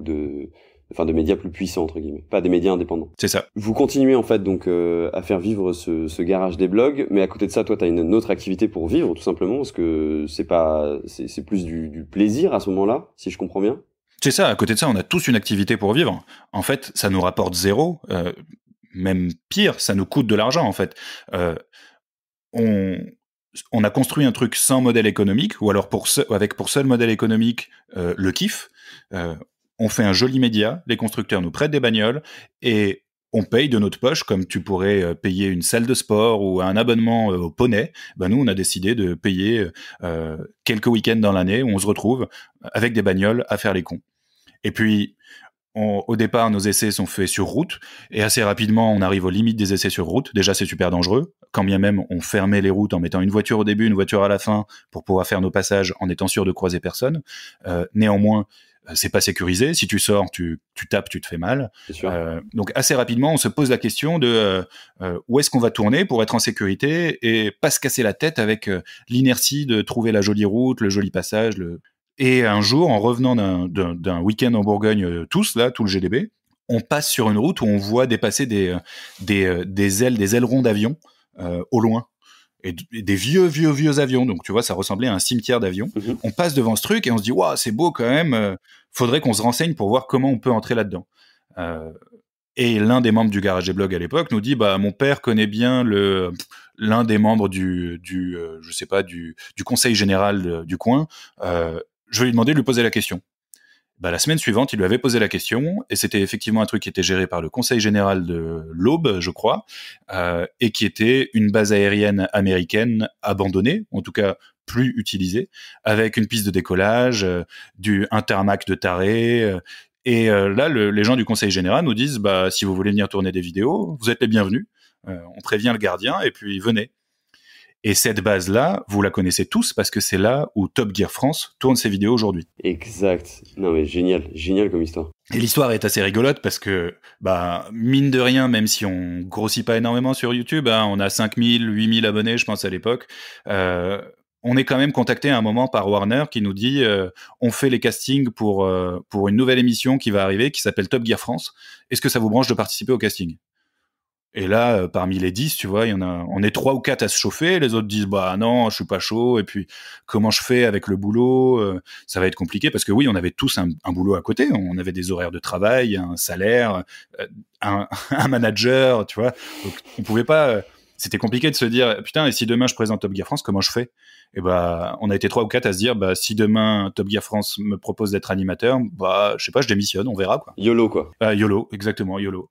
de médias plus puissants, entre guillemets. Pas des médias indépendants. C'est ça. Vous continuez, en fait, donc, à faire vivre ce garage des blogs, mais à côté de ça, toi, t'as une autre activité pour vivre, tout simplement, parce que c'est plus du plaisir à ce moment-là, si je comprends bien. C'est ça. À côté de ça, on a tous une activité pour vivre. En fait, ça nous rapporte zéro. Même pire, ça nous coûte de l'argent, en fait. On a construit un truc sans modèle économique, ou alors avec pour seul modèle économique le kiff. On fait un joli média, les constructeurs nous prêtent des bagnoles, et on paye de notre poche, comme tu pourrais payer une salle de sport ou un abonnement au poney. Ben nous, on a décidé de payer quelques week-ends dans l'année où on se retrouve avec des bagnoles à faire les cons. Et puis, au départ, nos essais sont faits sur route, et assez rapidement, on arrive aux limites des essais sur route. Déjà, c'est super dangereux. Quand bien même, on fermait les routes en mettant une voiture au début, une voiture à la fin, pour pouvoir faire nos passages en étant sûr de croiser personne. Néanmoins, c'est pas sécurisé. Si tu sors, tu tapes, tu te fais mal. C'est sûr. Donc, assez rapidement, on se pose la question de où est-ce qu'on va tourner pour être en sécurité et pas se casser la tête avec l'inertie de trouver la jolie route, le joli passage, Et un jour, en revenant d'un week-end en Bourgogne, tout le GDB, on passe sur une route où on voit dépasser des ailerons d'avion au loin. Et des vieux avions. Donc, tu vois, ça ressemblait à un cimetière d'avions. Mm-hmm. On passe devant ce truc et on se dit, waouh, c'est beau quand même. Faudrait qu'on se renseigne pour voir comment on peut entrer là-dedans. Et l'un des membres du Garage des Blogs à l'époque nous dit, bah, mon père connaît bien l'un des membres du conseil général du coin. Je vais lui demander de lui poser la question. Bah, la semaine suivante, il lui avait posé la question, et c'était effectivement un truc qui était géré par le Conseil général de l'Aube, je crois, et qui était une base aérienne américaine abandonnée, en tout cas plus utilisée, avec une piste de décollage, un tarmac de taré. Et là, les gens du Conseil général nous disent, bah, si vous voulez venir tourner des vidéos, vous êtes les bienvenus. On prévient le gardien, et puis venez. Et cette base-là, vous la connaissez tous parce que c'est là où Top Gear France tourne ses vidéos aujourd'hui. Exact. Non mais génial comme histoire. Et l'histoire est assez rigolote parce que, bah, mine de rien, même si on grossit pas énormément sur YouTube, hein, on a 5000, 8000 abonnés, je pense, à l'époque, on est quand même contacté à un moment par Warner qui nous dit on fait les castings pour une nouvelle émission qui va arriver, qui s'appelle Top Gear France. Est-ce que ça vous branche de participer au casting ? Et là, parmi les 10, tu vois, on est 3 ou 4 à se chauffer, les autres disent, bah non, je suis pas chaud, et puis, comment je fais avec le boulot, ça va être compliqué, parce que oui, on avait tous un boulot à côté, on avait des horaires de travail, un salaire, un manager, tu vois, donc on pouvait pas, c'était compliqué de se dire, putain, et si demain je présente Top Gear France, comment je fais ? Et bah, on a été 3 ou 4 à se dire, bah, si demain Top Gear France me propose d'être animateur, bah, je sais pas, je démissionne, on verra, quoi. YOLO, quoi. YOLO, exactement, YOLO.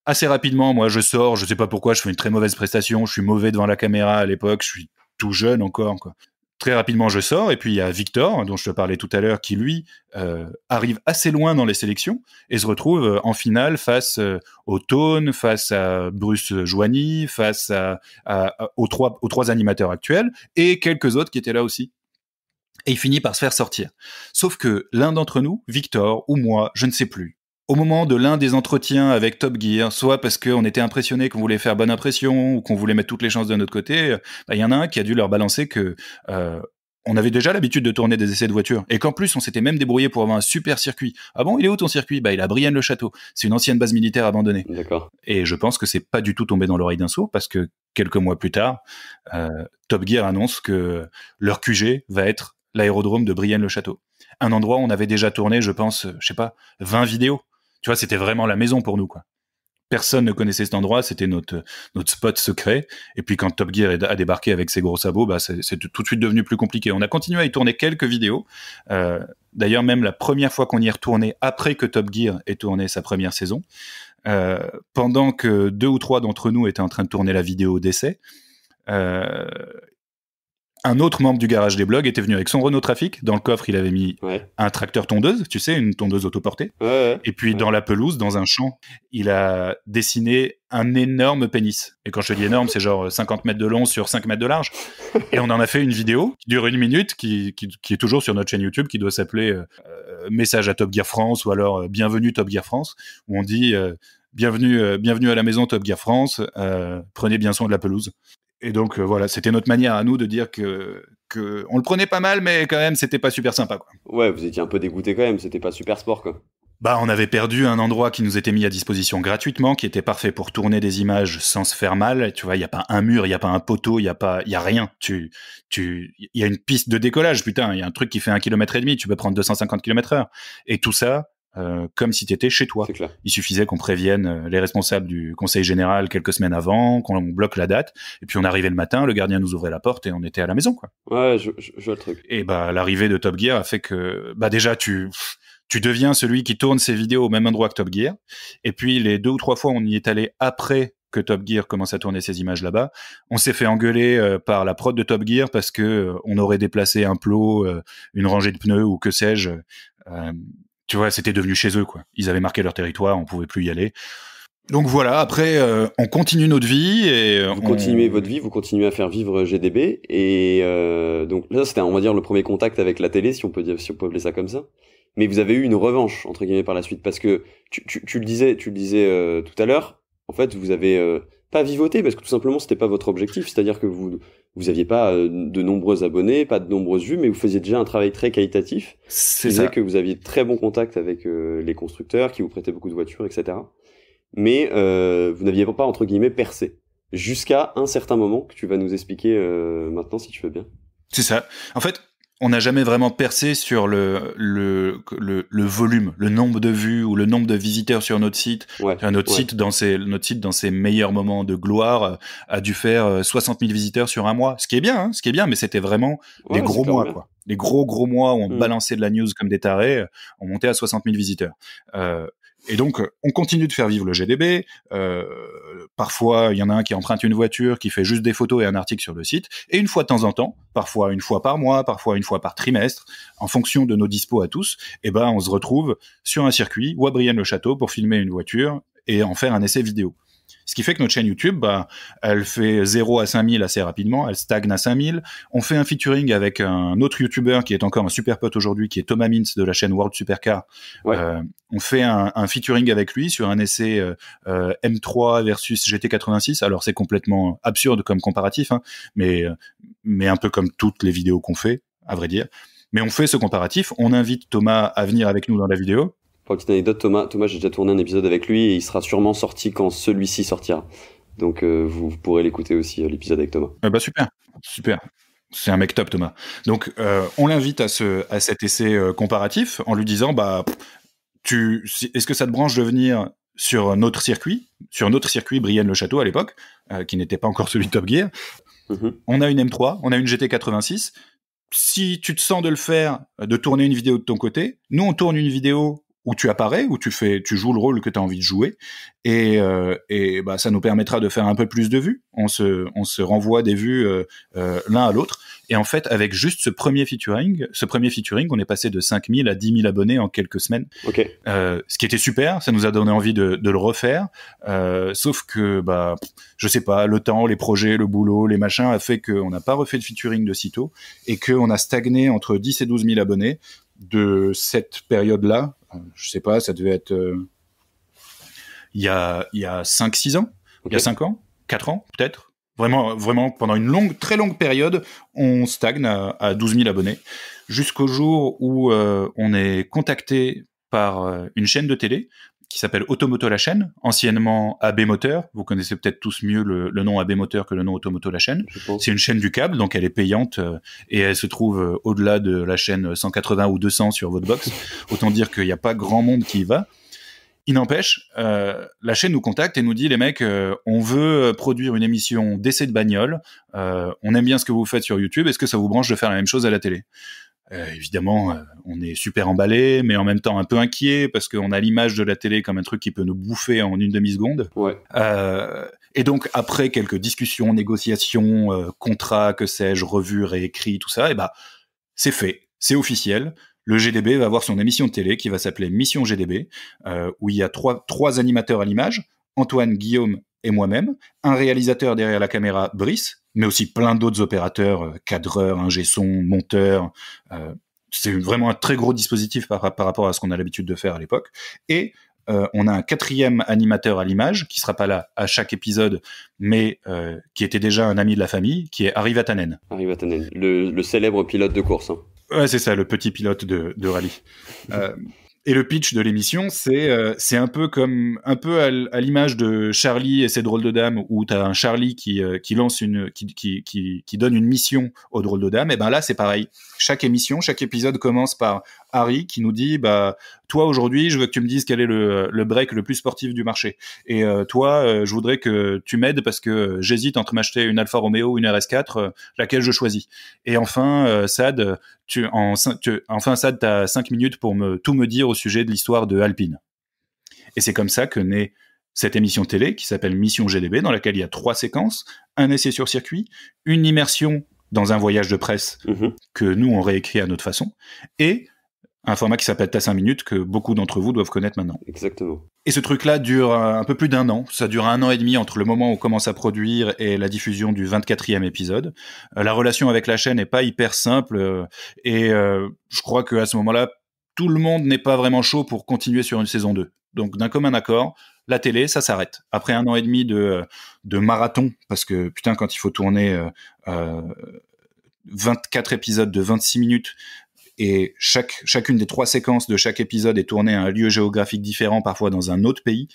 Assez rapidement, moi, je sors, je sais pas pourquoi, je fais une très mauvaise prestation, je suis mauvais devant la caméra à l'époque, je suis tout jeune encore, quoi. Très rapidement, je sors, et puis il y a Victor, dont je te parlais tout à l'heure, qui, lui, arrive assez loin dans les sélections, et se retrouve en finale face au Tone, face à Bruce Joigny, face aux trois animateurs actuels, et quelques autres qui étaient là aussi. Et il finit par se faire sortir. Sauf que l'un d'entre nous, Victor, ou moi, je ne sais plus, au moment de l'un des entretiens avec Top Gear, soit parce qu'on était impressionné, qu'on voulait faire bonne impression, ou qu'on voulait mettre toutes les chances de notre côté, bah, y en a un qui a dû leur balancer que on avait déjà l'habitude de tourner des essais de voitures, et qu'en plus on s'était même débrouillé pour avoir un super circuit. Ah bon, il est où ton circuit ? Bah, il est à Brienne-le-Château. C'est une ancienne base militaire abandonnée. D'accord. Et je pense que c'est pas du tout tombé dans l'oreille d'un sourd, parce que quelques mois plus tard, Top Gear annonce que leur QG va être l'aérodrome de Brienne-le-Château. Un endroit où on avait déjà tourné, je pense, 20 vidéos. Tu vois, c'était vraiment la maison pour nous, quoi. Personne ne connaissait cet endroit, c'était notre spot secret. Et puis quand Top Gear a débarqué avec ses gros sabots, bah c'est tout de suite devenu plus compliqué. On a continué à y tourner quelques vidéos. D'ailleurs, même la première fois qu'on y est retourné, après que Top Gear ait tourné sa première saison, pendant que 2 ou 3 d'entre nous étaient en train de tourner la vidéo d'essai, un autre membre du Garage des Blogs était venu avec son Renault Trafic. Dans le coffre, il avait mis un tracteur tondeuse, tu sais, une tondeuse autoportée. Et puis, dans la pelouse, dans un champ, il a dessiné un énorme pénis. Et quand je te dis énorme, c'est genre 50 mètres de long sur 5 mètres de large. Et on en a fait une vidéo qui dure 1 minute, qui est toujours sur notre chaîne YouTube, qui doit s'appeler Message à Top Gear France, ou alors Bienvenue Top Gear France, où on dit bienvenue à la maison Top Gear France, prenez bien soin de la pelouse. Et donc voilà, c'était notre manière à nous de dire que on le prenait pas mal, mais quand même c'était pas super sympa, quoi. Ouais, vous étiez un peu dégoûté quand même, c'était pas super sport, quoi. Bah, on avait perdu un endroit qui nous était mis à disposition gratuitement, qui était parfait pour tourner des images sans se faire mal. Tu vois, il y a pas un mur, il y a pas un poteau, il y a rien. Il y a une piste de décollage, putain, il y a un truc qui fait 1,5 km, tu peux prendre 250 km/h. Et tout ça, comme si t'étais chez toi. C'est clair. Il suffisait qu'on prévienne les responsables du conseil général quelques semaines avant, qu'on bloque la date, et puis on arrivait le matin, le gardien nous ouvrait la porte et on était à la maison, quoi. Ouais, je vois le truc. Et bah, l'arrivée de Top Gear a fait que, bah, déjà, tu deviens celui qui tourne ses vidéos au même endroit que Top Gear. Et puis, les 2 ou 3 fois, on y est allé après que Top Gear commence à tourner ses images là-bas. On s'est fait engueuler par la prod de Top Gear parce que on aurait déplacé un plot, une rangée de pneus ou que sais-je. Tu vois, c'était devenu chez eux, quoi. Ils avaient marqué leur territoire, on pouvait plus y aller. Donc voilà, après, on continue notre vie et vous continuez votre vie, vous continuez à faire vivre GDB et donc là c'était, on va dire, le premier contact avec la télé, si on peut appeler ça comme ça. Mais vous avez eu une revanche entre guillemets par la suite parce que tu le disais tout à l'heure. En fait, vous avez pas vivoté parce que tout simplement c'était pas votre objectif, c'est-à-dire que vous aviez pas de nombreux abonnés, pas de nombreuses vues, mais vous faisiez déjà un travail très qualitatif. C'est qui faisait ça. que vous aviez très bon contact avec les constructeurs qui vous prêtaient beaucoup de voitures, etc. Mais vous n'aviez pas entre guillemets percé jusqu'à un certain moment que tu vas nous expliquer maintenant si tu veux bien. C'est ça. En fait, on n'a jamais vraiment percé sur le volume, le nombre de vues ou le nombre de visiteurs sur notre site. Ouais, notre site dans ses meilleurs moments de gloire a dû faire 60 000 visiteurs sur un mois. Ce qui est bien, mais c'était vraiment des gros mois, quoi. Des gros mois où on balançait de la news comme des tarés, on montait à 60 000 visiteurs. Et donc, on continue de faire vivre le GDB. Parfois, il y en a un qui emprunte une voiture, qui fait juste des photos et un article sur le site. Et une fois de temps en temps, parfois une fois par mois, parfois une fois par trimestre, en fonction de nos dispos à tous, on se retrouve sur un circuit ou à Brienne-le-Château pour filmer une voiture et en faire un essai vidéo. Ce qui fait que notre chaîne YouTube, elle fait 0 à 5000 assez rapidement, elle stagne à 5000. On fait un featuring avec un autre YouTuber qui est encore un super pote aujourd'hui, qui est Thomas Mintz de la chaîne World Supercar. Ouais. On fait un featuring avec lui sur un essai M3 versus GT86. Alors c'est complètement absurde comme comparatif, hein, mais un peu comme toutes les vidéos qu'on fait, à vrai dire. Mais on fait ce comparatif, on invite Thomas à venir avec nous dans la vidéo. Pour une petite anecdote, Thomas, j'ai déjà tourné un épisode avec lui et il sera sûrement sorti quand celui-ci sortira. Donc vous pourrez l'écouter aussi, l'épisode avec Thomas. Super. C'est un mec top, Thomas. Donc on l'invite à cet essai comparatif en lui disant est-ce que ça te branche de venir sur notre circuit Brienne-le-Château à l'époque, qui n'était pas encore celui de Top Gear. On a une M3, on a une GT86. Si tu te sens de le faire, de tourner une vidéo de ton côté, nous on tourne une vidéo où tu apparais, où tu joues le rôle que tu as envie de jouer, et ça nous permettra de faire un peu plus de vues. On se renvoie des vues l'un à l'autre, et en fait, avec juste ce premier featuring, on est passé de 5000 à 10 000 abonnés en quelques semaines. Okay. Ce qui était super, ça nous a donné envie de le refaire, sauf que, je sais pas, le temps, les projets, le boulot, les machins a fait qu'on n'a pas refait de featuring de sitôt, et qu'on a stagné entre 10 et 12 000 abonnés de cette période-là. Je sais pas, ça devait être il y a 5-6 ans, il y a 5 ans, 4 ans peut-être. Vraiment, pendant une très longue période, on stagne à 12 000 abonnés, jusqu'au jour où on est contacté par une chaîne de télé qui s'appelle Automoto la chaîne, anciennement AB Moteur. Vous connaissez peut-être tous mieux le nom AB Moteur que le nom Automoto la chaîne. C'est une chaîne du câble, donc elle est payante et elle se trouve au-delà de la chaîne 180 ou 200 sur votre box. Autant dire qu'il n'y a pas grand monde qui y va. Il n'empêche, la chaîne nous contacte et nous dit, les mecs, on veut produire une émission d'essai de bagnole, on aime bien ce que vous faites sur YouTube, est-ce que ça vous branche de faire la même chose à la télé ? Évidemment, on est super emballé, mais en même temps un peu inquiet parce qu'on a l'image de la télé comme un truc qui peut nous bouffer en une demi-seconde. Ouais. Et donc après quelques discussions, négociations, contrats, que sais-je, revues, réécrits, tout ça, c'est fait, c'est officiel. Le GDB va avoir son émission de télé qui va s'appeler Mission GDB, où il y a trois animateurs à l'image, Antoine, Guillaume et moi-même, un réalisateur derrière la caméra, Brice, mais aussi plein d'autres opérateurs, cadreurs, ingé son, monteurs. C'est vraiment un très gros dispositif par rapport à ce qu'on a l'habitude de faire à l'époque. Et on a un 4e animateur à l'image, qui sera pas là à chaque épisode, mais qui était déjà un ami de la famille, qui est Harry Vatanen. Harry Vatanen, le célèbre pilote de course. Hein. Ouais, c'est ça, le petit pilote de rallye. Et le pitch de l'émission, c'est un peu à l'image de Charlie et ses drôles de dames, où t'as un Charlie qui lance qui donne une mission aux drôles de dames. Et ben là, c'est pareil. Chaque épisode commence par Harry qui nous dit, bah, toi aujourd'hui, je veux que tu me dises quel est le break le plus sportif du marché. Et toi, je voudrais que tu m'aides parce que j'hésite entre m'acheter une Alfa Romeo ou une RS4, laquelle je choisis. Et enfin, Sad, Sad, t'as 5 minutes pour tout me dire au sujet de l'histoire de Alpine. Et c'est comme ça que naît cette émission télé qui s'appelle Mission GDB, dans laquelle il y a 3 séquences, un essai sur circuit, une immersion dans un voyage de presse que nous, on réécrit à notre façon, et un format qui s'appelle T'as 5 minutes, que beaucoup d'entre vous doivent connaître maintenant. Exactement. Et ce truc-là dure un peu plus d'1 an. Ça dure 1 an et demi entre le moment où on commence à produire et la diffusion du 24e épisode. La relation avec la chaîne n'est pas hyper simple, et je crois qu'à ce moment-là, tout le monde n'est pas vraiment chaud pour continuer sur une saison 2. Donc, d'un commun accord, la télé, ça s'arrête. Après 1 an et demi de marathon, parce que, putain, quand il faut tourner 24 épisodes de 26 minutes, et chacune des 3 séquences de chaque épisode est tournée à un lieu géographique différent, parfois dans un autre pays,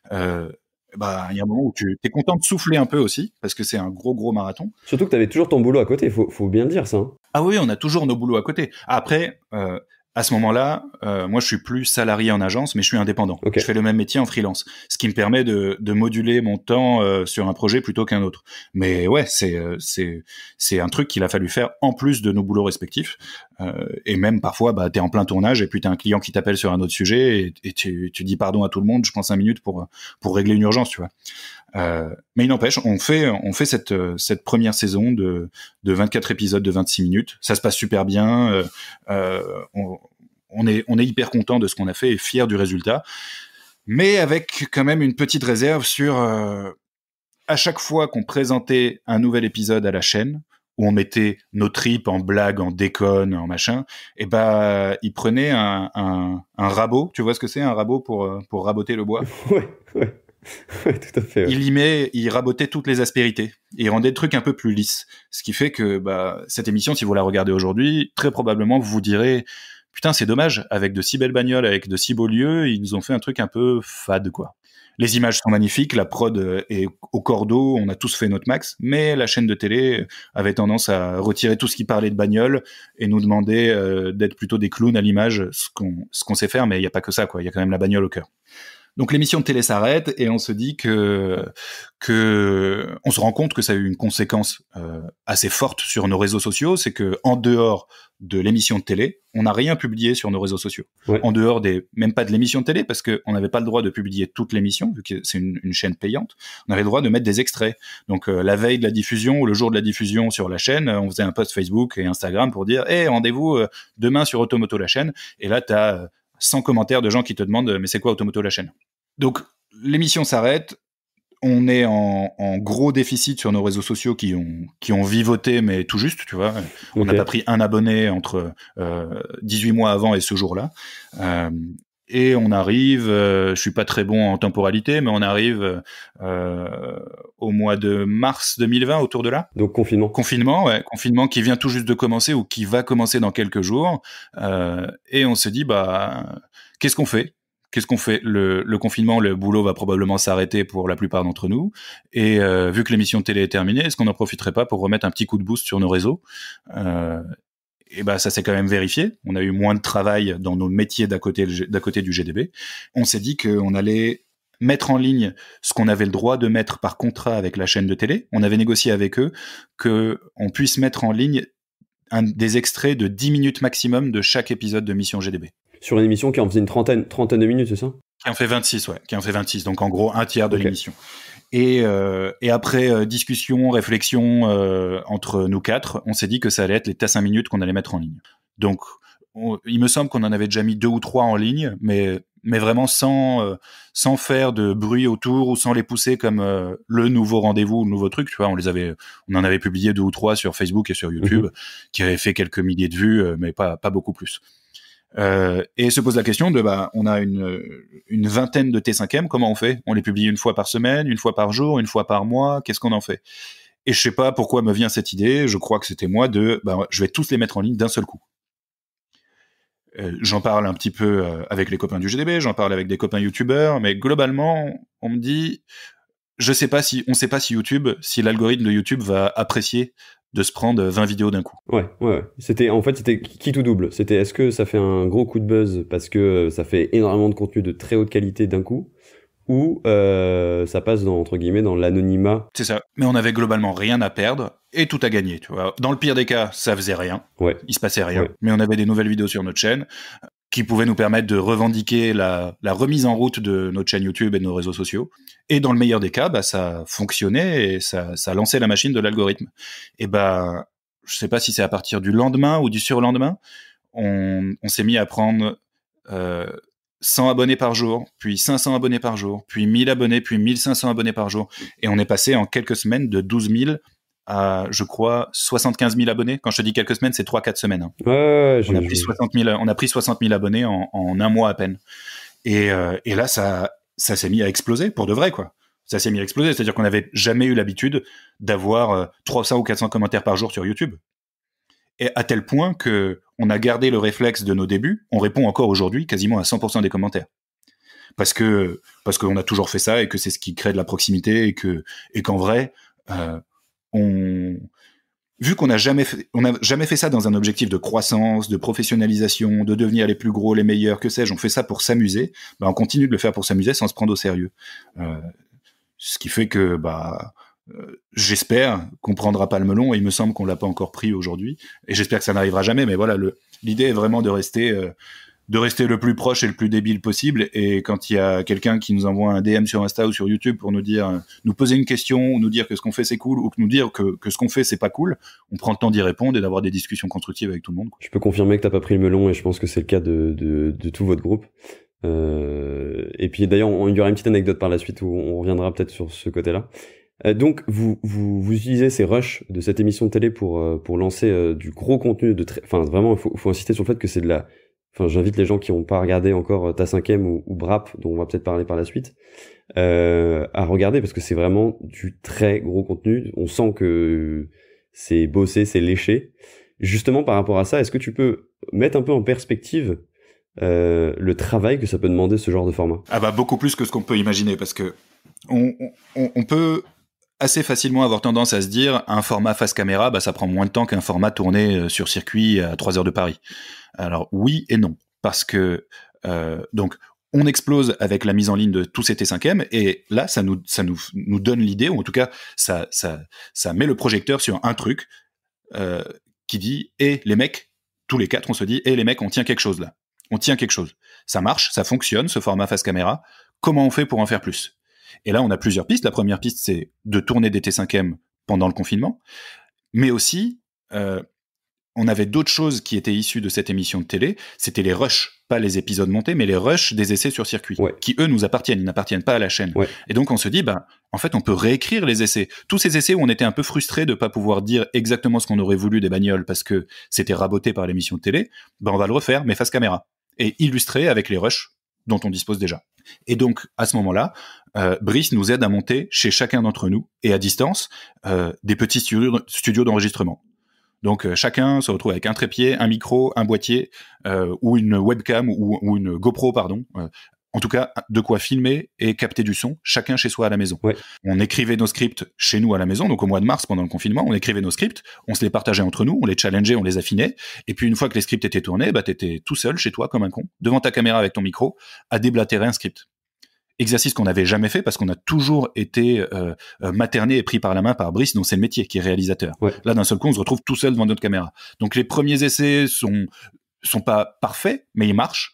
bah, il y a un moment où tu es content de souffler un peu aussi, parce que c'est un gros marathon. Surtout que tu avais toujours ton boulot à côté, faut bien le dire ça. Hein. Ah oui, on a toujours nos boulots à côté. Après, à ce moment-là, moi je suis plus salarié en agence, mais je suis indépendant. Okay. Je fais le même métier en freelance, ce qui me permet de moduler mon temps sur un projet plutôt qu'un autre. Mais ouais, c'est un truc qu'il a fallu faire en plus de nos boulots respectifs. Et même parfois, bah, t'es en plein tournage et puis t'as un client qui t'appelle sur un autre sujet et tu dis pardon à tout le monde, je prends 5 minutes pour régler une urgence, tu vois. Mais il n'empêche, on fait cette première saison de 24 épisodes de 26 minutes. Ça se passe super bien. On est hyper content de ce qu'on a fait et fier du résultat. Mais avec quand même une petite réserve sur à chaque fois qu'on présentait un nouvel épisode à la chaîne, où on mettait nos tripes en blague, en déconne, en machin, et bah, il prenait un rabot. Tu vois ce que c'est, un rabot pour raboter le bois? Ouais. Ouais, tout à fait. Ouais. Il rabotait toutes les aspérités. Et il rendait le truc un peu plus lisse. Ce qui fait que, bah, cette émission, si vous la regardez aujourd'hui, très probablement, vous vous direz, putain, c'est dommage, avec de si belles bagnoles, avec de si beaux lieux, ils nous ont fait un truc un peu fade, quoi. Les images sont magnifiques, la prod est au cordeau, on a tous fait notre max, mais la chaîne de télé avait tendance à retirer tout ce qui parlait de bagnole et nous demander d'être plutôt des clowns à l'image, ce qu'on sait faire, mais il n'y a pas que ça, quoi. Il y a quand même la bagnole au cœur. Donc l'émission de télé s'arrête et on se dit que on se rend compte que ça a eu une conséquence assez forte sur nos réseaux sociaux, c'est que en dehors de l'émission de télé, on n'a rien publié sur nos réseaux sociaux. Ouais. En dehors même pas de l'émission de télé, parce que on n'avait pas le droit de publier toute l'émission vu que c'est une chaîne payante. On avait le droit de mettre des extraits. Donc la veille de la diffusion ou le jour de la diffusion sur la chaîne, on faisait un post Facebook et Instagram pour dire rendez-vous demain sur Automoto la chaîne. Et là t'as 100 commentaires de gens qui te demandent mais c'est quoi Automoto la chaîne. Donc l'émission s'arrête, on est en gros déficit sur nos réseaux sociaux qui ont vivoté mais tout juste, tu vois. On n'a pas pris un abonné entre 18 mois avant et ce jour-là. Et on arrive, je suis pas très bon en temporalité, mais on arrive au mois de mars 2020, autour de là. Donc confinement. Confinement qui vient tout juste de commencer ou qui va commencer dans quelques jours. Et on se dit, bah, qu'est-ce qu'on fait ? Le confinement, le boulot va probablement s'arrêter pour la plupart d'entre nous. Et vu que l'émission de télé est terminée, est-ce qu'on n'en profiterait pas pour remettre un petit coup de boost sur nos réseaux ? Et bah ça s'est quand même vérifié. On a eu moins de travail dans nos métiers d'à côté du GDB. On s'est dit qu'on allait mettre en ligne ce qu'on avait le droit de mettre par contrat avec la chaîne de télé. On avait négocié avec eux qu'on puisse mettre en ligne des extraits de 10 minutes maximum de chaque épisode de Mission GDB. Sur une émission qui en faisait une trentaine de minutes, c'est ça ? Qui en fait 26, ouais. Qui en fait 26, donc en gros un tiers de l'émission. Et après discussion, réflexion entre nous quatre, on s'est dit que ça allait être les T'as 5 minutes qu'on allait mettre en ligne. Donc, il me semble qu'on en avait déjà mis 2 ou 3 en ligne, mais vraiment sans faire de bruit autour ou sans les pousser comme le nouveau rendez-vous, le nouveau truc. Tu vois, on en avait publié 2 ou 3 sur Facebook et sur YouTube, qui avaient fait quelques milliers de vues, mais pas beaucoup plus. Et se pose la question de on a une vingtaine de T5M, comment on fait? On les publie une fois par semaine, une fois par jour, une fois par mois, qu'est-ce qu'on en fait? Et je sais pas pourquoi me vient cette idée, je crois que c'était moi je vais tous les mettre en ligne d'un seul coup. J'en parle un petit peu avec les copains du GDB, j'en parle avec des copains youtubeurs, mais globalement, on me dit, on sait pas si si l'algorithme de YouTube va apprécier de se prendre 20 vidéos d'un coup. Ouais. C'était qui tout double. C'était est-ce que ça fait un gros coup de buzz parce que ça fait énormément de contenu de très haute qualité d'un coup, ou ça passe entre guillemets dans l'anonymat. C'est ça. Mais on avait globalement rien à perdre et tout à gagner, tu vois. Dans le pire des cas, ça faisait rien. Ouais. Il se passait rien. Ouais. Mais on avait des nouvelles vidéos sur notre chaîne qui pouvaient nous permettre de revendiquer la remise en route de notre chaîne YouTube et de nos réseaux sociaux. Et dans le meilleur des cas, ça fonctionnait et ça lançait la machine de l'algorithme. Et je sais pas si c'est à partir du lendemain ou du surlendemain, on s'est mis à prendre 100 abonnés par jour, puis 500 abonnés par jour, puis 1000 abonnés, puis 1500 abonnés par jour. Et on est passé en quelques semaines de 12 000 à, je crois, 75 000 abonnés. Quand je te dis quelques semaines, c'est 3-4 semaines. Hein. On a pris 60 000 abonnés en un mois à peine. Et là, ça s'est mis à exploser, pour de vrai, quoi. Ça s'est mis à exploser, c'est-à-dire qu'on n'avait jamais eu l'habitude d'avoir 300 ou 400 commentaires par jour sur YouTube. Et à tel point que on a gardé le réflexe de nos débuts, on répond encore aujourd'hui quasiment à 100% des commentaires. Parce qu'on a toujours fait ça et que c'est ce qui crée de la proximité et qu'en vrai, vu qu'on n'a jamais fait ça dans un objectif de croissance, de professionnalisation, de devenir les plus gros, les meilleurs, que sais-je, on fait ça pour s'amuser, on continue de le faire pour s'amuser sans se prendre au sérieux. Ce qui fait que, j'espère qu'on prendra pas le melon, et il me semble qu'on l'a pas encore pris aujourd'hui, et j'espère que ça n'arrivera jamais, mais voilà, l'idée est vraiment de rester le plus proche et le plus débile possible, et quand il y a quelqu'un qui nous envoie un DM sur Insta ou sur YouTube pour nous poser une question, ou nous dire que ce qu'on fait c'est cool, ou nous dire que ce qu'on fait c'est pas cool, on prend le temps d'y répondre et d'avoir des discussions constructives avec tout le monde, quoi. Je peux confirmer que t'as pas pris le melon, et je pense que c'est le cas de tout votre groupe. Et puis d'ailleurs, il y aura une petite anecdote par la suite où on reviendra peut-être sur ce côté-là. Donc vous utilisez ces rushs de cette émission de télé pour lancer du gros contenu vraiment il faut insister sur le fait que c'est j'invite les gens qui n'ont pas regardé encore Ta 5e ou Brap, dont on va peut-être parler par la suite, à regarder, parce que c'est vraiment du très gros contenu. On sent que c'est bossé, c'est léché. Justement, par rapport à ça, est-ce que tu peux mettre un peu en perspective le travail que ça peut demander, ce genre de format? Beaucoup plus que ce qu'on peut imaginer, parce que on peut assez facilement avoir tendance à se dire un format face caméra, ça prend moins de temps qu'un format tourné sur circuit à 3 heures de Paris. Alors oui et non, parce que donc on explose avec la mise en ligne de tous ces T5M, et là ça nous donne l'idée, ou en tout cas ça met le projecteur sur un truc qui dit les mecs, tous les quatre on se dit les mecs, on tient quelque chose là. On tient quelque chose. Ça marche, ça fonctionne, ce format face caméra. Comment on fait pour en faire plus? Et là, on a plusieurs pistes. La première piste, c'est de tourner des T5M pendant le confinement. Mais aussi, on avait d'autres choses qui étaient issues de cette émission de télé. C'était les rushs, pas les épisodes montés, mais les rushs des essais sur circuit, qui, eux, nous appartiennent. Ils n'appartiennent pas à la chaîne. Ouais. Et donc, on se dit, en fait, on peut réécrire les essais. Tous ces essais où on était un peu frustrés de pas pouvoir dire exactement ce qu'on aurait voulu des bagnoles parce que c'était raboté par l'émission de télé, on va le refaire, mais face caméra. Et illustrer avec les rushs dont on dispose déjà. Et donc, à ce moment-là, Brice nous aide à monter chez chacun d'entre nous, et à distance, des petits studios d'enregistrement. Donc, chacun se retrouve avec un trépied, un micro, un boîtier, ou une webcam, ou une GoPro, pardon. En tout cas, de quoi filmer et capter du son, chacun chez soi à la maison. Ouais. On écrivait nos scripts chez nous à la maison, donc au mois de mars, pendant le confinement, on écrivait nos scripts, on se les partageait entre nous, on les challengeait, on les affinait, et puis une fois que les scripts étaient tournés, t'étais tout seul chez toi comme un con, devant ta caméra avec ton micro, à déblatérer un script. Exercice qu'on n'avait jamais fait parce qu'on a toujours été materné et pris par la main par Brice, dont c'est le métier, qui est réalisateur. Ouais. Là, d'un seul coup, on se retrouve tout seul devant notre caméra. Donc les premiers essais sont pas parfaits, mais ils marchent.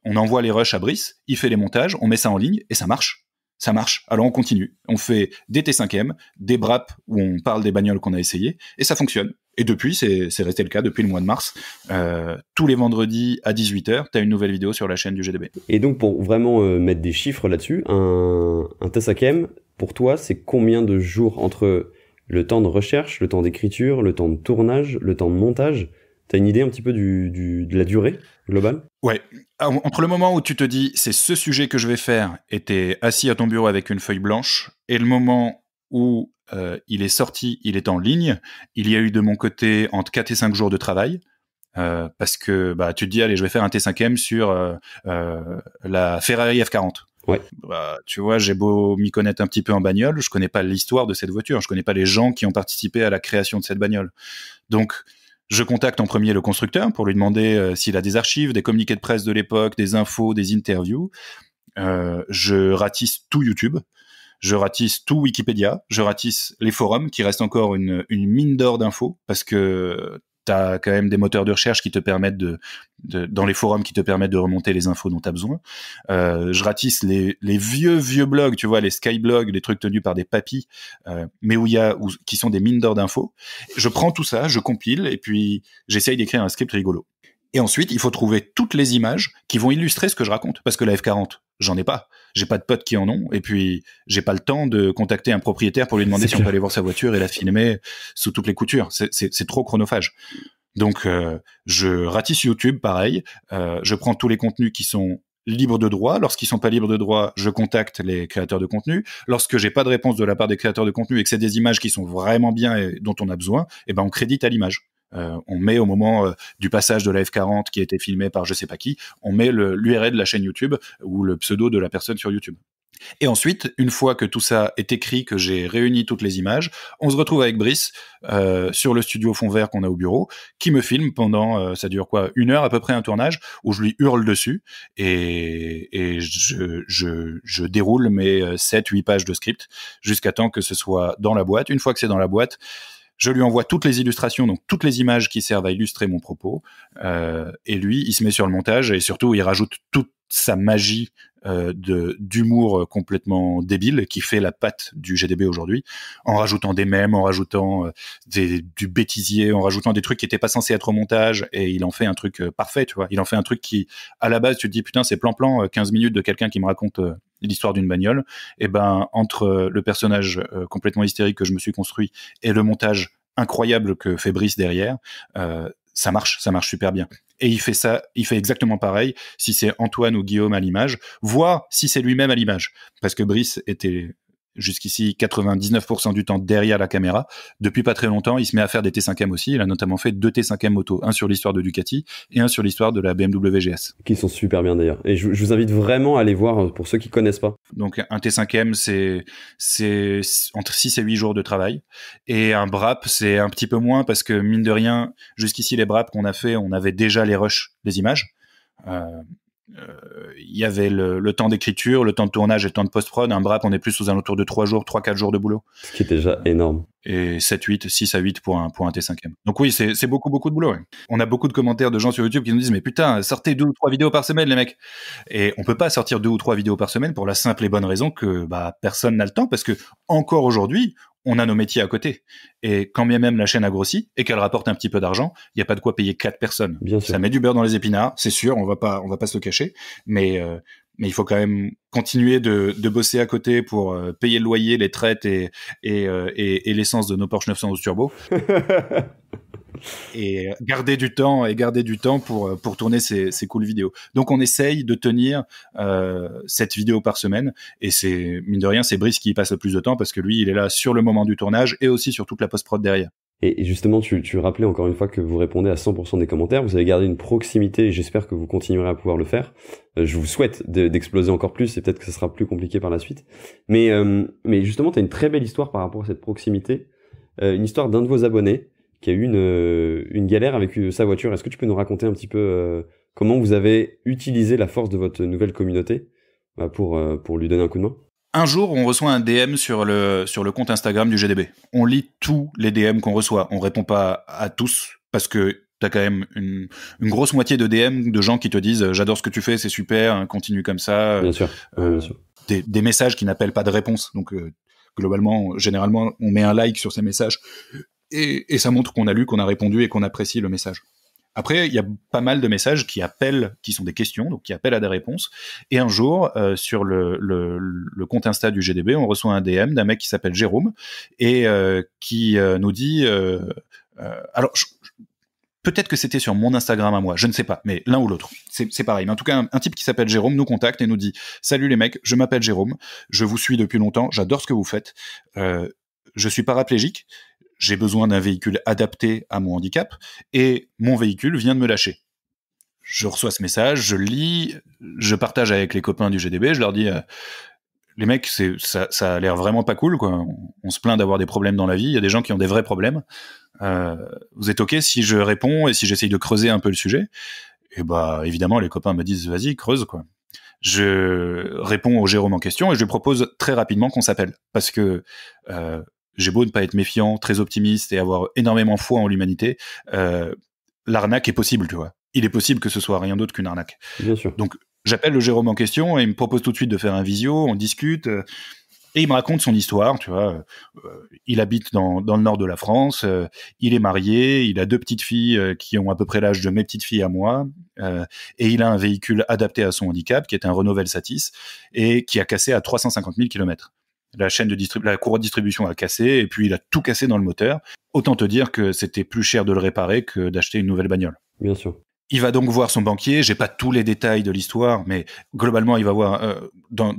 On envoie les rushs à Brice, il fait les montages, on met ça en ligne, et ça marche. Ça marche. Alors on continue. On fait des T5M, des Brap où on parle des bagnoles qu'on a essayées, et ça fonctionne. Et depuis, c'est resté le cas depuis le mois de mars. Tous les vendredis à 18h, tu as une nouvelle vidéo sur la chaîne du GDB. Et donc, pour vraiment mettre des chiffres là-dessus, un T5M, pour toi, c'est combien de jours entre le temps de recherche, le temps d'écriture, le temps de tournage, le temps de montage, T'as une idée un petit peu de la durée globale? Ouais. Entre le moment où tu te dis c'est ce sujet que je vais faire et t'es assis à ton bureau avec une feuille blanche et le moment où il est sorti, il est en ligne, il y a eu de mon côté entre 4 et 5 jours de travail. Parce que bah, tu te dis allez je vais faire un T5M sur la Ferrari F40. Ouais. Bah, tu vois, j'ai beau m'y connaître un petit peu en bagnole, je connais pas l'histoire de cette voiture, je connais pas les gens qui ont participé à la création de cette bagnole. Donc je contacte en premier le constructeur pour lui demander s'il a des archives, des communiqués de presse de l'époque, des infos, des interviews. Je ratisse tout YouTube. Je ratisse tout Wikipédia, je ratisse les forums qui restent encore une mine d'or d'infos parce que t'as quand même des moteurs de recherche qui te permettent dans les forums qui te permettent de remonter les infos dont t'as besoin. Je ratisse les vieux blogs, tu vois, les skyblogs, les trucs tenus par des papys, mais qui sont des mines d'or d'infos. Je prends tout ça, je compile et puis j'essaye d'écrire un script rigolo. Et ensuite, il faut trouver toutes les images qui vont illustrer ce que je raconte. Parce que la F40, j'en ai pas. J'ai pas de potes qui en ont. Et puis, j'ai pas le temps de contacter un propriétaire pour lui demander si on peut aller voir sa voiture et la filmer sous toutes les coutures. C'est trop chronophage. Donc, je ratisse YouTube, pareil. Je prends tous les contenus qui sont libres de droit. Lorsqu'ils sont pas libres de droit, je contacte les créateurs de contenu. Lorsque j'ai pas de réponse de la part des créateurs de contenu et que c'est des images qui sont vraiment bien et dont on a besoin, eh ben, on crédite à l'image. On met au moment du passage de la F40 qui a été filmé par je sais pas qui, on met l'URL de la chaîne YouTube ou le pseudo de la personne sur YouTube. Et ensuite, une fois que tout ça est écrit, que j'ai réuni toutes les images, on se retrouve avec Brice sur le studio fond vert qu'on a au bureau, qui me filme pendant, ça dure quoi, 1 heure à peu près un tournage, où je lui hurle dessus et je déroule mes 7-8 pages de script jusqu'à temps que ce soit dans la boîte. Une fois que c'est dans la boîte, je lui envoie toutes les illustrations, donc toutes les images qui servent à illustrer mon propos. Et lui, il se met sur le montage et surtout, il rajoute toute sa magie d'humour complètement débile qui fait la patte du GDB aujourd'hui, en rajoutant des mèmes, en rajoutant du bêtisier, en rajoutant des trucs qui étaient pas censés être au montage, et il en fait un truc parfait, tu vois. Il en fait un truc qui, à la base, tu te dis putain, c'est plan-plan, 15 minutes de quelqu'un qui me raconte l'histoire d'une bagnole. Et ben, entre le personnage complètement hystérique que je me suis construit et le montage incroyable que fait Brice derrière, ça marche super bien. Et il fait exactement pareil si c'est Antoine ou Guillaume à l'image, voire si c'est lui-même à l'image. Parce que Brice était jusqu'ici 99% du temps derrière la caméra. Depuis pas très longtemps, il se met à faire des T5M aussi. Il a notamment fait 2 T5M moto, un sur l'histoire de Ducati et un sur l'histoire de la BMW GS. Qui sont super bien d'ailleurs. Et je vous invite vraiment à aller voir pour ceux qui connaissent pas. Donc un T5M, c'est entre 6 et 8 jours de travail. Et un BRAP, c'est un petit peu moins parce que mine de rien, jusqu'ici les BRAP qu'on a fait, on avait déjà les rushs des images. Il y avait le temps d'écriture, le temps de tournage et le temps de post-prod. Un BRAP, on est plus aux alentours de 3-4 jours de boulot. Ce qui est déjà énorme. Et 6 à 8 pour un T5M. Donc oui, c'est beaucoup de boulot. Ouais. On a beaucoup de commentaires de gens sur YouTube qui nous disent mais putain, sortez 2 ou 3 vidéos par semaine les mecs. Et on peut pas sortir 2 ou 3 vidéos par semaine pour la simple et bonne raison que personne n'a le temps, parce que encore aujourd'hui, on a nos métiers à côté. Et quand bien même la chaîne a grossi et qu'elle rapporte un petit peu d'argent, il y a pas de quoi payer 4 personnes. Bien sûr. Ça met du beurre dans les épinards, c'est sûr, on va pas se le cacher, mais il faut quand même continuer de bosser à côté pour payer le loyer, les traites et l'essence de nos Porsche 911 Turbo. Et garder du temps pour tourner ces cool vidéos. Donc on essaye de tenir 7 vidéos par semaine, et c'est mine de rien, c'est Brice qui y passe le plus de temps parce que lui il est là sur le moment du tournage et aussi sur toute la post-prod derrière. Et justement, tu rappelais encore une fois que vous répondez à 100% des commentaires, vous avez gardé une proximité et j'espère que vous continuerez à pouvoir le faire. Je vous souhaite d'exploser encore plus et peut-être que ça sera plus compliqué par la suite. Mais justement, tu as une très belle histoire par rapport à cette proximité, une histoire d'un de vos abonnés qui a eu une galère avec sa voiture. Est-ce que tu peux nous raconter un petit peu comment vous avez utilisé la force de votre nouvelle communauté pour lui donner un coup de main? Un jour, on reçoit un DM sur le compte Instagram du GDB. On lit tous les DM qu'on reçoit. On répond pas à tous parce que t'as quand même une grosse moitié de DM de gens qui te disent j'adore ce que tu fais, c'est super, continue comme ça. Bien sûr. Bien sûr. Des messages qui n'appellent pas de réponse. Donc globalement, généralement, on met un like sur ces messages et ça montre qu'on a lu, qu'on a répondu et qu'on apprécie le message. Après, il y a pas mal de messages qui sont des questions, donc qui appellent à des réponses. Et un jour, sur le compte Insta du GDB, on reçoit un DM d'un mec qui s'appelle Jérôme et qui nous dit... alors, Peut-être que c'était sur mon Instagram à moi, je ne sais pas, mais l'un ou l'autre, c'est pareil. Mais en tout cas, un type qui s'appelle Jérôme nous contacte et nous dit « Salut les mecs, je m'appelle Jérôme, je vous suis depuis longtemps, j'adore ce que vous faites, je suis paraplégique, j'ai besoin d'un véhicule adapté à mon handicap, et mon véhicule vient de me lâcher. » Je reçois ce message, je le lis, je partage avec les copains du GDB, je leur dis les mecs, ça a l'air vraiment pas cool, quoi. On se plaint d'avoir des problèmes dans la vie, il y a des gens qui ont des vrais problèmes. Vous êtes OK si je réponds et si j'essaye de creuser un peu le sujet? Et bah évidemment les copains me disent vas-y creuse quoi. Je réponds au Jérôme en question et je lui propose très rapidement qu'on s'appelle parce que j'ai beau ne pas être méfiant, très optimiste et avoir énormément foi en l'humanité, l'arnaque est possible, tu vois. Il est possible que ce soit rien d'autre qu'une arnaque. Bien sûr. Donc j'appelle le Jérôme en question et il me propose tout de suite de faire un visio, on discute. Et il me raconte son histoire, tu vois. Il habite dans le nord de la France, il est marié, il a 2 petites filles qui ont à peu près l'âge de mes petites filles à moi, et il a un véhicule adapté à son handicap, qui est un Renault Velsatis, et qui a cassé à 350 000 km. La courroie de distribution a cassé, et puis il a tout cassé dans le moteur. Autant te dire que c'était plus cher de le réparer que d'acheter une nouvelle bagnole. Bien sûr. Il va donc voir son banquier. J'ai pas tous les détails de l'histoire, mais globalement, il va voir dans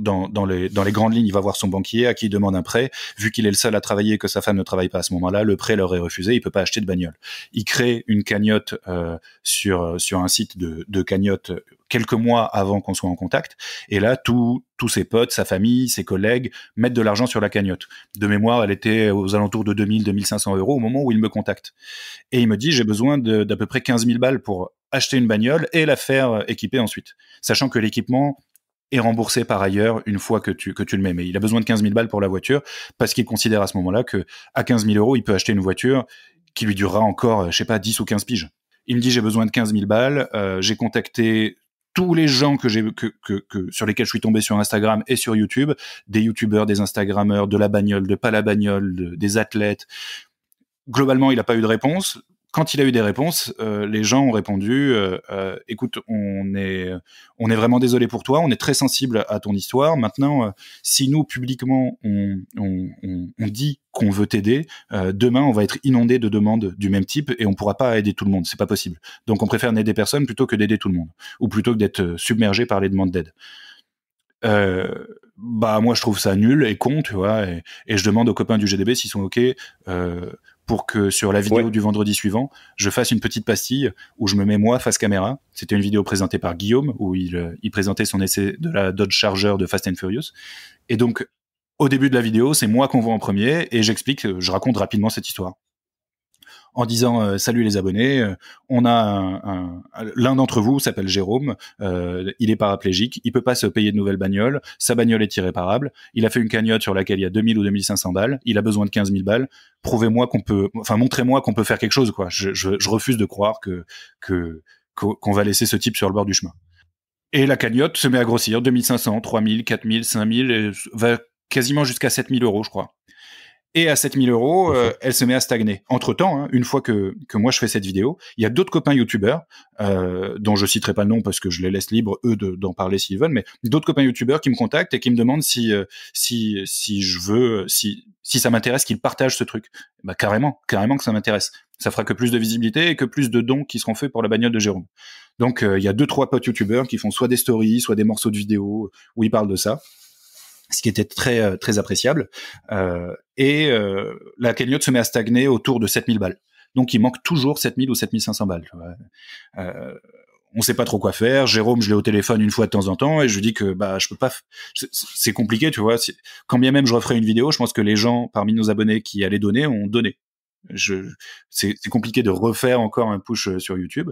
les grandes lignes, il va voir son banquier à qui il demande un prêt. Vu qu'il est le seul à travailler et que sa femme ne travaille pas à ce moment-là, le prêt leur est refusé. Il peut pas acheter de bagnole. Il crée une cagnotte sur un site de cagnotte quelques mois avant qu'on soit en contact. Et là, tous ses potes, sa famille, ses collègues mettent de l'argent sur la cagnotte. De mémoire, elle était aux alentours de 2 500 euros au moment où il me contacte. Et il me dit, j'ai besoin d'à peu près 15 000 balles pour acheter une bagnole et la faire équiper ensuite. Sachant que l'équipement est remboursé par ailleurs une fois que tu le mets. Mais il a besoin de 15 000 balles pour la voiture parce qu'il considère à ce moment-là que à 15 000 euros, il peut acheter une voiture qui lui durera encore, je sais pas, 10 ou 15 piges. Il me dit, j'ai besoin de 15 000 balles. J'ai contacté tous les gens sur lesquels je suis tombé sur Instagram et sur YouTube, des youtubeurs, des instagrammeurs, de la bagnole, de pas la bagnole, des athlètes. Globalement, il n'a pas eu de réponse. Quand il a eu des réponses, les gens ont répondu écoute, on est vraiment désolé pour toi, on est très sensible à ton histoire. Maintenant, si nous publiquement on dit qu'on veut t'aider, demain on va être inondé de demandes du même type et on pourra pas aider tout le monde, c'est pas possible. Donc on préfère n'aider personne plutôt que d'aider tout le monde, ou plutôt que d'être submergé par les demandes d'aide. Bah moi je trouve ça nul et con, tu vois, et je demande aux copains du GDB s'ils sont OK pour que sur la vidéo du vendredi suivant, je fasse une petite pastille où je me mets moi face caméra. C'était une vidéo présentée par Guillaume où il présentait son essai de la Dodge Charger de Fast and Furious. Et donc, au début de la vidéo, c'est moi qu'on voit en premier et je raconte rapidement cette histoire. En disant salut les abonnés, on a l'un d'entre vous s'appelle Jérôme, il est paraplégique, il peut pas se payer de nouvelles bagnoles, sa bagnole est irréparable, il a fait une cagnotte sur laquelle il y a 2 000 ou 2 500 balles, il a besoin de 15 000 balles, montrez-moi qu'on peut faire quelque chose, quoi. Je refuse de croire qu'on va laisser ce type sur le bord du chemin. Et la cagnotte se met à grossir, 2 500, 3 000, 4 000, 5 000, et va quasiment jusqu'à 7 000 euros, je crois. Et à 7 000 euros, elle se met à stagner. Entre-temps, hein, une fois que moi je fais cette vidéo, il y a d'autres copains youtubeurs, dont je citerai pas le nom parce que je les laisse libres, eux, d'en parler s'ils veulent, mais d'autres copains youtubeurs qui me contactent et qui me demandent si ça m'intéresse qu'ils partagent ce truc. Bah carrément que ça m'intéresse. Ça fera que plus de visibilité et que plus de dons qui seront faits pour la bagnole de Jérôme. Donc il y a 2-3 potes youtubeurs qui font soit des stories, soit des morceaux de vidéos où ils parlent de ça. Ce qui était très très appréciable, et la cagnotte se met à stagner autour de 7 000 balles. Donc il manque toujours 7 000 ou 7 500 balles. On sait pas trop quoi faire. Jérôme, je l'ai au téléphone une fois de temps en temps et je lui dis que bah je peux pas. C'est compliqué, tu vois. Quand bien même je referais une vidéo, je pense que les gens parmi nos abonnés qui allaient donner ont donné. C'est compliqué de refaire encore un push sur YouTube.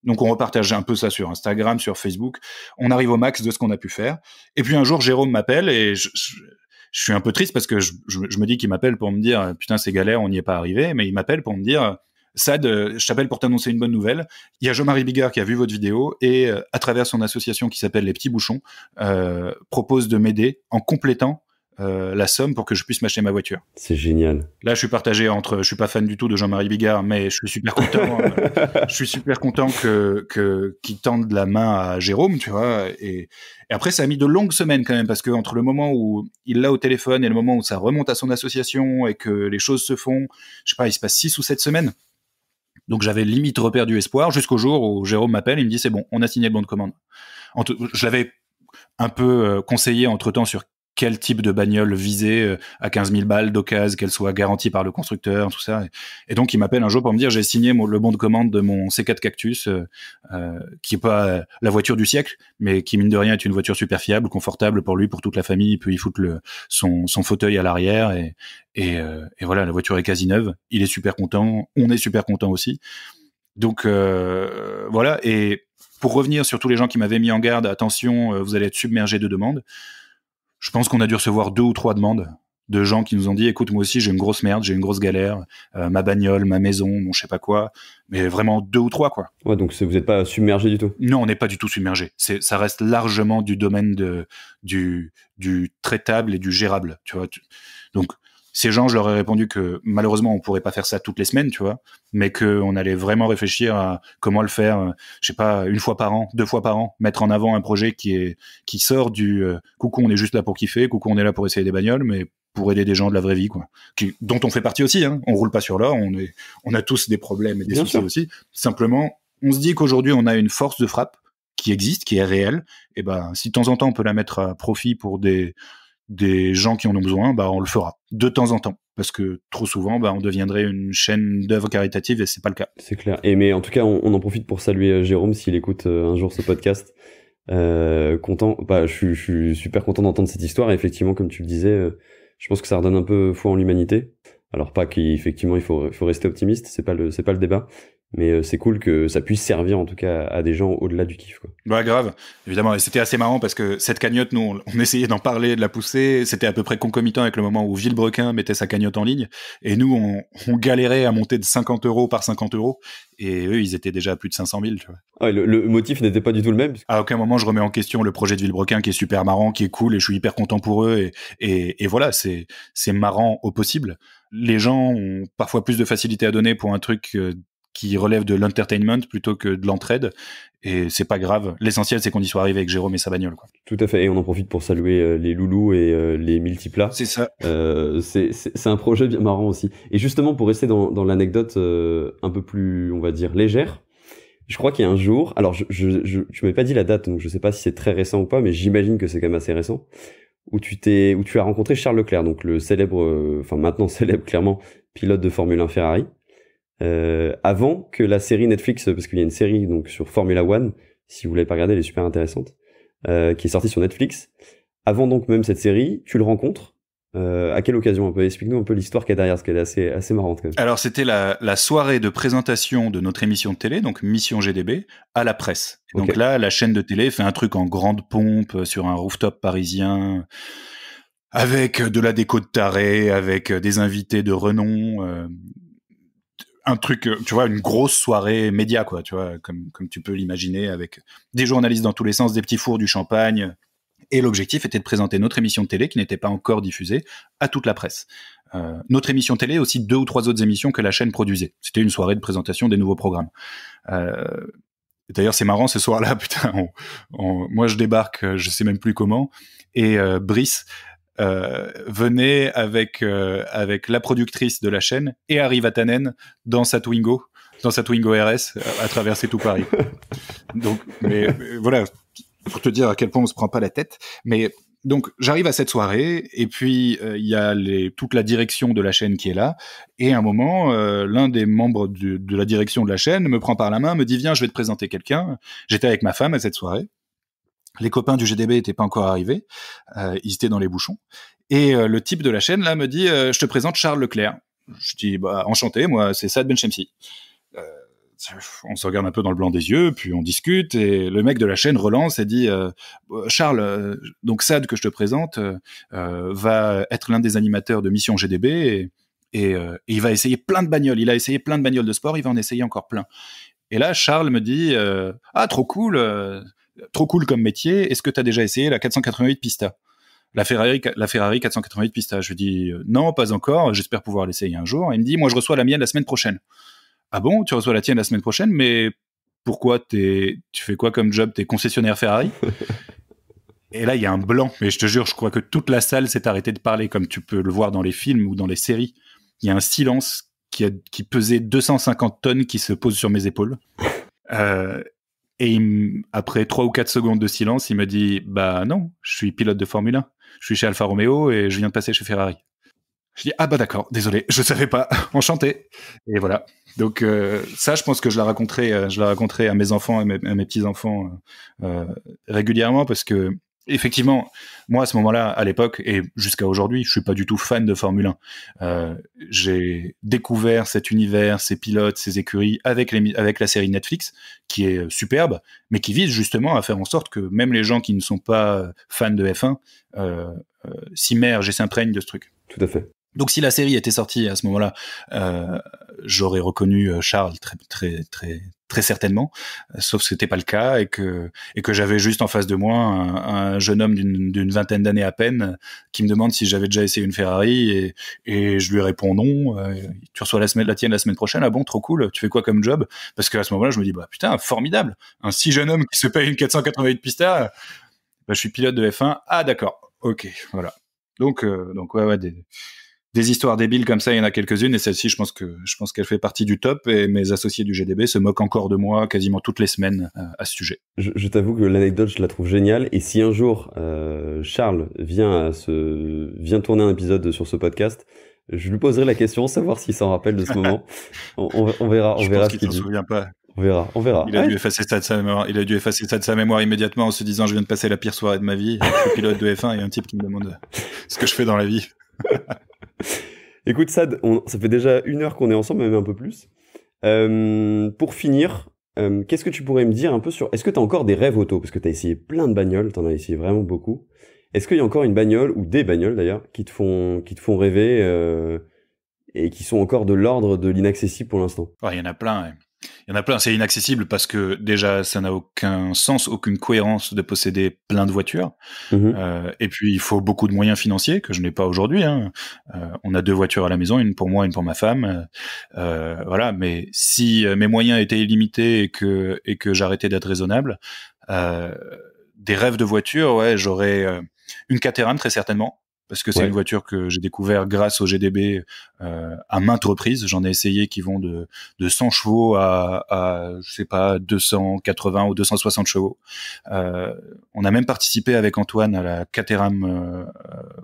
Donc on repartage un peu ça sur Instagram, sur Facebook. On arrive au max de ce qu'on a pu faire. Et puis un jour, Jérôme m'appelle et je suis un peu triste parce que je me dis qu'il m'appelle pour me dire putain c'est galère, on n'y est pas arrivé. Mais il m'appelle pour me dire Sad, je t'appelle pour t'annoncer une bonne nouvelle. Il y a Jean-Marie Bigard qui a vu votre vidéo et à travers son association qui s'appelle Les Petits Bouchons, propose de m'aider en complétant la somme pour que je puisse m'acheter ma voiture. C'est génial. Là, je suis partagé entre, je suis pas fan du tout de Jean-Marie Bigard, mais je suis super content. Je suis super content qu'il tende la main à Jérôme, tu vois. Et après, ça a mis de longues semaines quand même, parce que entre le moment où il l'a au téléphone et le moment où ça remonte à son association et que les choses se font, je sais pas, il se passe 6 ou 7 semaines. Donc j'avais limite reperdu espoir jusqu'au jour où Jérôme m'appelle, il me dit c'est bon, on a signé le bon de commande. Je l'avais un peu conseillé entre-temps sur quel type de bagnole viser à 15 000 balles d'occasion, qu'elle soit garantie par le constructeur, tout ça. Et donc, il m'appelle un jour pour me dire, j'ai signé le bon de commande de mon C4 Cactus, qui est pas la voiture du siècle, mais qui, mine de rien, est une voiture super fiable, confortable pour lui, pour toute la famille. Il peut y foutre son fauteuil à l'arrière et voilà, la voiture est quasi neuve. Il est super content. On est super content aussi. Donc, voilà. Et pour revenir sur tous les gens qui m'avaient mis en garde, attention, vous allez être submergé de demandes. Je pense qu'on a dû recevoir 2 ou 3 demandes de gens qui nous ont dit, écoute, moi aussi, j'ai une grosse merde, j'ai une grosse galère, ma bagnole, ma maison, mon je sais pas quoi, mais vraiment 2 ou 3, quoi. Ouais, donc vous n'êtes pas submergé du tout. Non, on n'est pas du tout submergé. Ça reste largement du domaine du traitable et du gérable, tu vois. Donc, ces gens, je leur ai répondu que malheureusement, on pourrait pas faire ça toutes les semaines, tu vois, mais qu'on allait vraiment réfléchir à comment le faire, je sais pas, 1 fois par an, 2 fois par an, mettre en avant un projet qui sort du coucou, on est juste là pour kiffer, coucou, on est là pour essayer des bagnoles, mais pour aider des gens de la vraie vie, quoi, dont on fait partie aussi, hein. On roule pas sur l'or, on a tous des problèmes et des soucis aussi. Simplement, on se dit qu'aujourd'hui, on a une force de frappe qui existe, qui est réelle, et ben, si de temps en temps, on peut la mettre à profit pour des gens qui en ont besoin, bah on le fera de temps en temps, parce que trop souvent on deviendrait une chaîne d'œuvres caritatives et c'est pas le cas. C'est clair. Et mais en tout cas, on en profite pour saluer Jérôme s'il écoute un jour ce podcast. Content, je suis super content d'entendre cette histoire. Et effectivement, comme tu le disais, je pense que ça redonne un peu foi en l'humanité. Alors pas qu'effectivement il faut rester optimiste, c'est pas le débat. Mais c'est cool que ça puisse servir en tout cas à des gens au-delà du kiff, quoi. Bah grave, évidemment. Et c'était assez marrant parce que cette cagnotte, nous, on essayait d'en parler, de la pousser. C'était à peu près concomitant avec le moment où Villebrequin mettait sa cagnotte en ligne. Et nous, on galérait à monter de 50 € par 50 €. Et eux, ils étaient déjà à plus de 500 000, tu vois. Ah, le motif n'était pas du tout le même. À aucun moment, je remets en question le projet de Villebrequin qui est super marrant, qui est cool, et je suis hyper content pour eux. Et voilà, c'est marrant au possible. Les gens ont parfois plus de facilité à donner pour un truc qui relève de l'entertainment plutôt que de l'entraide, et c'est pas grave. L'essentiel, c'est qu'on y soit arrivé avec Jérôme et sa bagnole, quoi. Tout à fait, et on en profite pour saluer les loulous et les multiplats. C'est ça. C'est un projet bien marrant aussi. Et justement, pour rester dans l'anecdote un peu plus, on va dire, légère, je crois qu'il y a un jour, alors tu m'avais pas dit la date, donc je sais pas si c'est très récent ou pas, mais j'imagine que c'est quand même assez récent, où tu as rencontré Charles Leclerc, donc le célèbre, maintenant célèbre clairement, pilote de Formule 1 Ferrari. Avant que la série Netflix, parce qu'il y a une série donc sur Formula One, si vous l'avez pas regardée, elle est super intéressante, qui est sortie sur Netflix. Avant donc même cette série, tu le rencontres. À quelle occasion un peu? Explique-nous un peu l'histoire qu'il y a derrière, parce qu'elle est assez marrante quand même. Alors c'était la soirée de présentation de notre émission de télé, donc Mission GDB, à la presse. Donc okay. Là, la chaîne de télé fait un truc en grande pompe sur un rooftop parisien, avec de la déco de taré, avec des invités de renom. Un truc, tu vois, une grosse soirée média, quoi, tu vois, comme tu peux l'imaginer, avec des journalistes dans tous les sens, des petits fours, du champagne. Et l'objectif était de présenter notre émission de télé, qui n'était pas encore diffusée, à toute la presse. Notre émission télé, aussi 2 ou 3 autres émissions que la chaîne produisait. C'était une soirée de présentation des nouveaux programmes. D'ailleurs, c'est marrant, ce soir-là, putain, moi je débarque, je sais même plus comment, et Brice venait avec la productrice de la chaîne et Harry Vatanen dans sa Twingo RS à traverser tout Paris. Donc, mais voilà, pour te dire à quel point on se prend pas la tête. Mais donc j'arrive à cette soirée et puis il y a toute la direction de la chaîne qui est là, et à un moment l'un des membres de la direction de la chaîne me prend par la main, me dit viens, je vais te présenter quelqu'un. J'étais avec ma femme à cette soirée. Les copains du GDB étaient pas encore arrivés, ils étaient dans les bouchons. Et le type de la chaîne là me dit je te présente Charles Leclerc. Je dis bah enchanté, moi c'est Saad Benchemsi. On se regarde un peu dans le blanc des yeux, puis on discute, et le mec de la chaîne relance et dit Charles, donc Saad que je te présente va être l'un des animateurs de Mission GDB, et il va essayer plein de bagnoles. Il a essayé plein de bagnoles de sport, il va en essayer encore plein. Et là Charles me dit ah trop cool comme métier, est-ce que tu as déjà essayé la 488 Pista, la Ferrari 488 Pista? Je lui dis non, pas encore, j'espère pouvoir l'essayer un jour. Et il me dit moi je reçois la mienne la semaine prochaine. Ah bon, tu reçois la tienne la semaine prochaine, mais pourquoi tu fais quoi comme job? T'es concessionnaire Ferrari? Et là il y a un blanc, mais je te jure, je crois que toute la salle s'est arrêtée de parler, comme tu peux le voir dans les films ou dans les séries. Il y a un silence qui pesait 250 tonnes qui se pose sur mes épaules. Et après 3 ou 4 secondes de silence, il me dit « Bah non, je suis pilote de Formule 1. Je suis chez Alfa Romeo et je viens de passer chez Ferrari. » Je dis « Ah bah d'accord, désolé, je savais pas, enchanté. » Et voilà. Donc ça, je pense que je la raconterai à mes enfants et à mes petits-enfants régulièrement parce que effectivement, moi à ce moment-là, à l'époque et jusqu'à aujourd'hui, je suis pas du tout fan de Formule 1. J'ai découvert cet univers, ces pilotes, ces écuries avec la série Netflix, qui est superbe, mais qui vise justement à faire en sorte que même les gens qui ne sont pas fans de F1 s'immergent et s'imprègnent de ce truc. Tout à fait. Donc si la série était sortie à ce moment-là, j'aurais reconnu Charles très certainement, sauf que c'était pas le cas et que j'avais juste en face de moi un jeune homme d'une vingtaine d'années à peine qui me demande si j'avais déjà essayé une Ferrari et je lui réponds non. Tu reçois la tienne la semaine prochaine, ah bon, trop cool. Tu fais quoi comme job? Parce qu'à ce moment-là, je me dis bah putain, formidable, un si jeune homme qui se paye une 488 Pista. Bah, je suis pilote de F1. Ah d'accord, ok, voilà. Donc ouais des histoires débiles comme ça, il y en a quelques-unes, et celle-ci, je pense qu'elle fait partie du top, et mes associés du GDB se moquent encore de moi quasiment toutes les semaines à ce sujet. Je t'avoue que l'anecdote, je la trouve géniale, et si un jour Charles vient tourner un épisode sur ce podcast, je lui poserai la question, savoir s'il s'en rappelle de ce moment. On verra ce qu'il dit. Je pense qu'il s'en souvient pas. On verra. Il a dû effacer ça de sa mémoire. Il a dû effacer ça de sa mémoire immédiatement en se disant je viens de passer la pire soirée de ma vie. Je suis pilote de F1 et un type qui me demande ce que je fais dans la vie. Écoute Sad, ça fait déjà 1 heure qu'on est ensemble, même un peu plus. Pour finir, qu'est-ce que tu pourrais me dire un peu sur... Est-ce que tu as encore des rêves auto? Parce que tu as essayé plein de bagnoles, tu en as essayé vraiment beaucoup. Est-ce qu'il y a encore une bagnole, ou des bagnoles d'ailleurs, qui te font rêver et qui sont encore de l'ordre de l'inaccessible pour l'instant? Il y en a plein, ouais. Il y en a plein, c'est inaccessible parce que déjà ça n'a aucun sens, aucune cohérence de posséder plein de voitures. Et puis il faut beaucoup de moyens financiers que je n'ai pas aujourd'hui. On a 2 voitures à la maison, une pour moi, une pour ma femme. Voilà, mais si mes moyens étaient illimités et que j'arrêtais d'être raisonnable, des rêves de voiture, ouais, j'aurais une Caterham très certainement. Parce que c'est une voiture que j'ai découvert grâce au GDB à maintes reprises. J'en ai essayé qui vont de 100 chevaux à je sais pas 280 ou 260 chevaux. On a même participé avec Antoine à la Caterham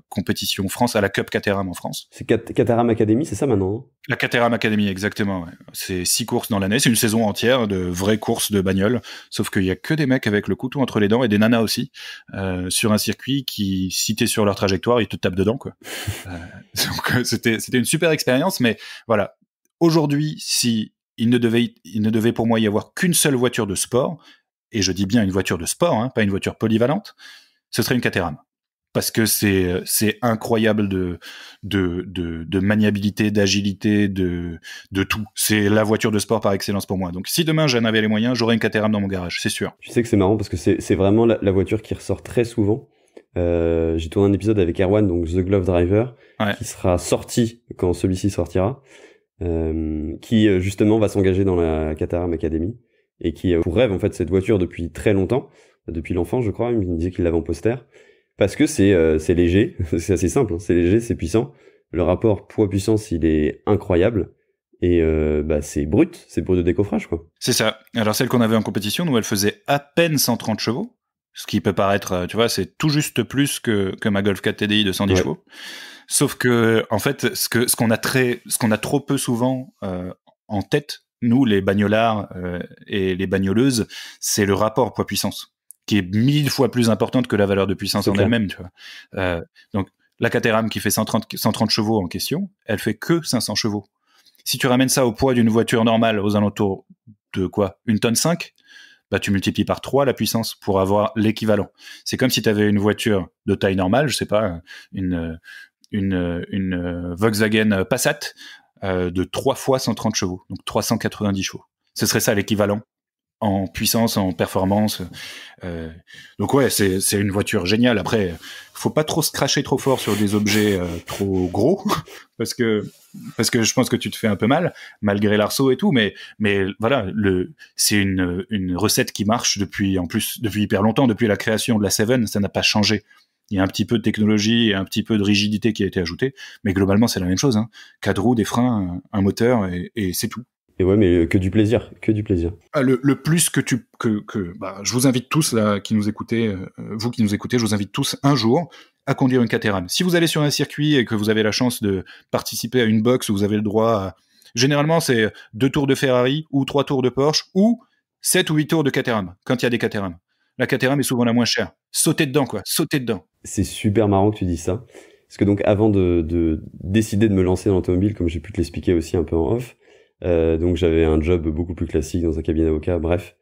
compétition France, à la Cup Caterham en France. C'est Caterham Academy, c'est ça maintenant? La Caterham Academy, exactement. Ouais. C'est 6 courses dans l'année. C'est une saison entière de vraies courses de bagnole. Sauf qu'il y a que des mecs avec le couteau entre les dents et des nanas aussi sur un circuit qui, si t'es sur leur trajectoire, ils te tapent dedans, quoi. Donc c'était une super expérience. Mais voilà, aujourd'hui, si il ne devait pour moi y avoir qu'une seule voiture de sport, et je dis bien une voiture de sport, pas une voiture polyvalente, ce serait une Caterham. Parce que c'est incroyable de maniabilité, d'agilité, de tout. C'est la voiture de sport par excellence pour moi. Donc si demain j'en avais les moyens, j'aurais une Caterham dans mon garage, c'est sûr. Tu sais que c'est marrant parce que c'est vraiment la voiture qui ressort très souvent. J'ai tourné un épisode avec Erwan, donc The Glove Driver, qui sera sorti quand celui-ci sortira, qui justement va s'engager dans la Caterham Academy et qui pour rêve en fait cette voiture depuis très longtemps, depuis l'enfance je crois. Il me disait qu'il l'avait en poster. Parce que c'est léger, c'est assez simple, c'est léger, c'est puissant. Le rapport poids-puissance, il est incroyable. Et c'est brut de décoffrage, quoi. C'est ça. Alors celle qu'on avait en compétition, nous, elle faisait à peine 130 chevaux. Ce qui peut paraître, tu vois, c'est tout juste plus que ma Golf 4 TDI de 110 chevaux. Sauf que, en fait, ce qu'on a trop peu souvent en tête, nous, les bagnolards et les bagnoleuses, c'est le rapport poids-puissance, qui est 1000 fois plus importante que la valeur de puissance en elle-même, tu vois. Donc, la Caterham qui fait 130 chevaux en question, elle fait que 500 chevaux. Si tu ramènes ça au poids d'une voiture normale aux alentours de quoi? 1,5 tonne, bah, tu multiplies par 3 la puissance pour avoir l'équivalent. C'est comme si tu avais une voiture de taille normale, je sais pas, une Volkswagen Passat de 3 fois 130 chevaux, donc 390 chevaux. Ce serait ça l'équivalent en puissance, en performance. Donc ouais, c'est une voiture géniale. Après, faut pas trop se cracher trop fort sur des objets trop gros parce que je pense que tu te fais un peu mal malgré l'arceau et tout. Mais voilà, c'est une recette qui marche depuis hyper longtemps, depuis la création de la Seven, ça n'a pas changé. Il y a un petit peu de technologie et un petit peu de rigidité qui a été ajoutée, mais globalement c'est la même chose. 4 roues, des freins, un moteur et c'est tout. Et ouais, mais que du plaisir, que du plaisir. Le plus que je vous invite tous là qui nous écoutez, vous qui nous écoutez, je vous invite tous un jour à conduire une Caterham. Si vous allez sur un circuit et que vous avez la chance de participer à une boxe où vous avez le droit à... Généralement, c'est 2 tours de Ferrari ou 3 tours de Porsche ou 7 ou 8 tours de Caterham, quand il y a des Caterham. La Caterham est souvent la moins chère. Sautez dedans, quoi. Sautez dedans. C'est super marrant que tu dises ça. Parce que donc, avant de décider de me lancer dans l'automobile, comme j'ai pu te l'expliquer aussi un peu en off, donc j'avais un job beaucoup plus classique dans un cabinet d'avocat, bref.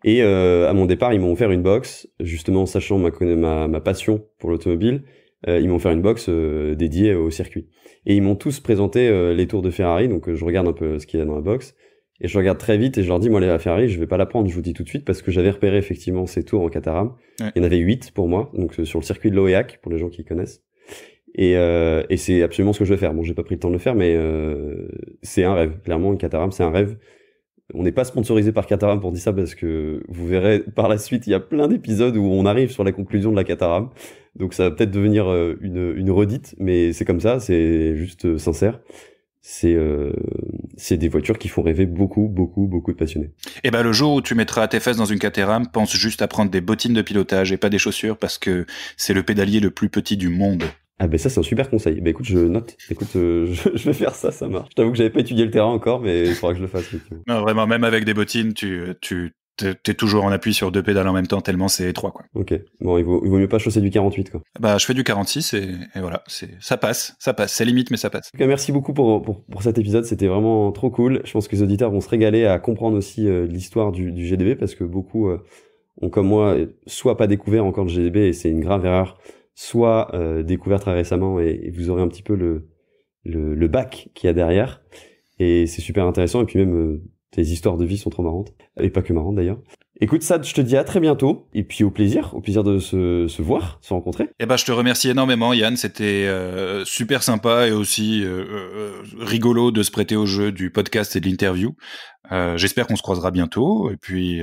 Et à mon départ, ils m'ont offert une box, justement, sachant ma passion pour l'automobile. Ils m'ont offert une box dédiée au circuit. Et ils m'ont tous présenté les tours de Ferrari, donc je regarde un peu ce qu'il y a dans la box. Et je regarde très vite et je leur dis, moi, la Ferrari, je vais pas la prendre, je vous dis tout de suite, parce que j'avais repéré effectivement ces tours en Caterham. Ouais. Il y en avait 8 pour moi, donc sur le circuit de l'Oéac, pour les gens qui connaissent. Et c'est absolument ce que je vais faire. Bon, j'ai pas pris le temps de le faire, mais c'est un rêve. Clairement, une Caterham, c'est un rêve. On n'est pas sponsorisé par Caterham pour dire ça, parce que vous verrez par la suite, il y a plein d'épisodes où on arrive sur la conclusion de la Caterham. Donc ça va peut-être devenir une redite, mais c'est comme ça, c'est juste sincère. C'est des voitures qui font rêver beaucoup de passionnés. Et ben le jour où tu mettras tes fesses dans une Caterham, pense juste à prendre des bottines de pilotage et pas des chaussures, parce que c'est le pédalier le plus petit du monde. Ah ben ça c'est un super conseil. Ben écoute, je note. Écoute, je vais faire ça, ça marche. Je t'avoue que j'avais pas étudié le terrain encore, mais il faudra que je le fasse. Non, vraiment, même avec des bottines, t'es toujours en appui sur 2 pédales en même temps, tellement c'est étroit, quoi. Ok. Bon, il vaut mieux pas chausser du 48, quoi. Bah, je fais du 46 et voilà, ça passe. C'est limite, mais ça passe. En tout cas, merci beaucoup pour cet épisode. C'était vraiment trop cool. Je pense que les auditeurs vont se régaler à comprendre aussi l'histoire du GDB, parce que beaucoup ont, comme moi, soit pas découvert encore le GDB et c'est une grave erreur, soit découvert très récemment et vous aurez un petit peu le bac qu'il y a derrière. Et c'est super intéressant. Et puis même, tes histoires de vie sont trop marrantes. Et pas que marrantes d'ailleurs. Écoute, Sad, je te dis à très bientôt. Et puis au plaisir de se voir, se rencontrer. Eh ben, je te remercie énormément, Yann. C'était super sympa et aussi rigolo de se prêter au jeu du podcast et de l'interview. J'espère qu'on se croisera bientôt. Et puis,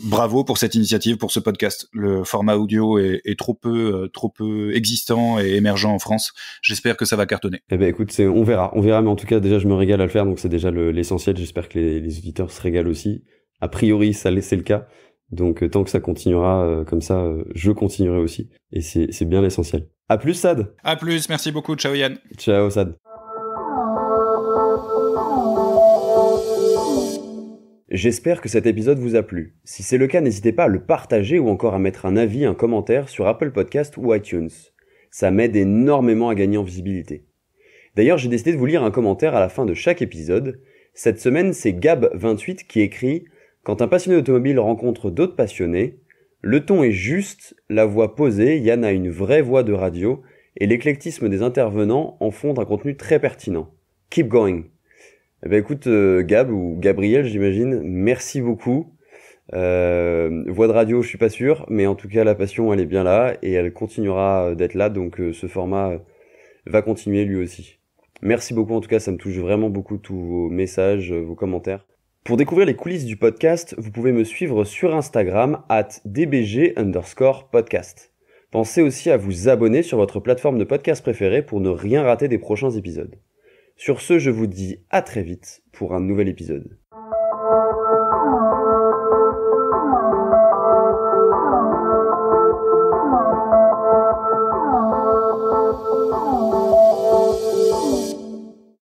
bravo pour cette initiative, pour ce podcast. Le format audio est trop peu existant et émergent en France. J'espère que ça va cartonner. Eh ben, écoute, on verra. Mais en tout cas, déjà, je me régale à le faire. Donc, c'est déjà l'essentiel. J'espère que les auditeurs se régalent aussi. A priori, c'est le cas. Donc, tant que ça continuera comme ça, je continuerai aussi. Et c'est bien l'essentiel. À plus, Sad. À plus. Merci beaucoup. Ciao, Yann. Ciao, Sad. J'espère que cet épisode vous a plu. Si c'est le cas, n'hésitez pas à le partager ou encore à mettre un avis, un commentaire sur Apple Podcast ou iTunes. Ça m'aide énormément à gagner en visibilité. D'ailleurs, j'ai décidé de vous lire un commentaire à la fin de chaque épisode. Cette semaine, c'est Gab28 qui écrit « Quand un passionné d'automobile rencontre d'autres passionnés, le ton est juste, la voix posée, Yann a une vraie voix de radio et l'éclectisme des intervenants en font un contenu très pertinent. Keep going !» Eh ben écoute, Gab ou Gabriel, j'imagine, merci beaucoup. Voix de radio, je suis pas sûr, mais en tout cas, la passion, elle est bien là et elle continuera d'être là, donc ce format va continuer lui aussi. Merci beaucoup, en tout cas, ça me touche vraiment beaucoup tous vos messages, vos commentaires. Pour découvrir les coulisses du podcast, vous pouvez me suivre sur Instagram @dbg_podcast. Pensez aussi à vous abonner sur votre plateforme de podcast préférée pour ne rien rater des prochains épisodes. Sur ce, je vous dis à très vite pour un nouvel épisode.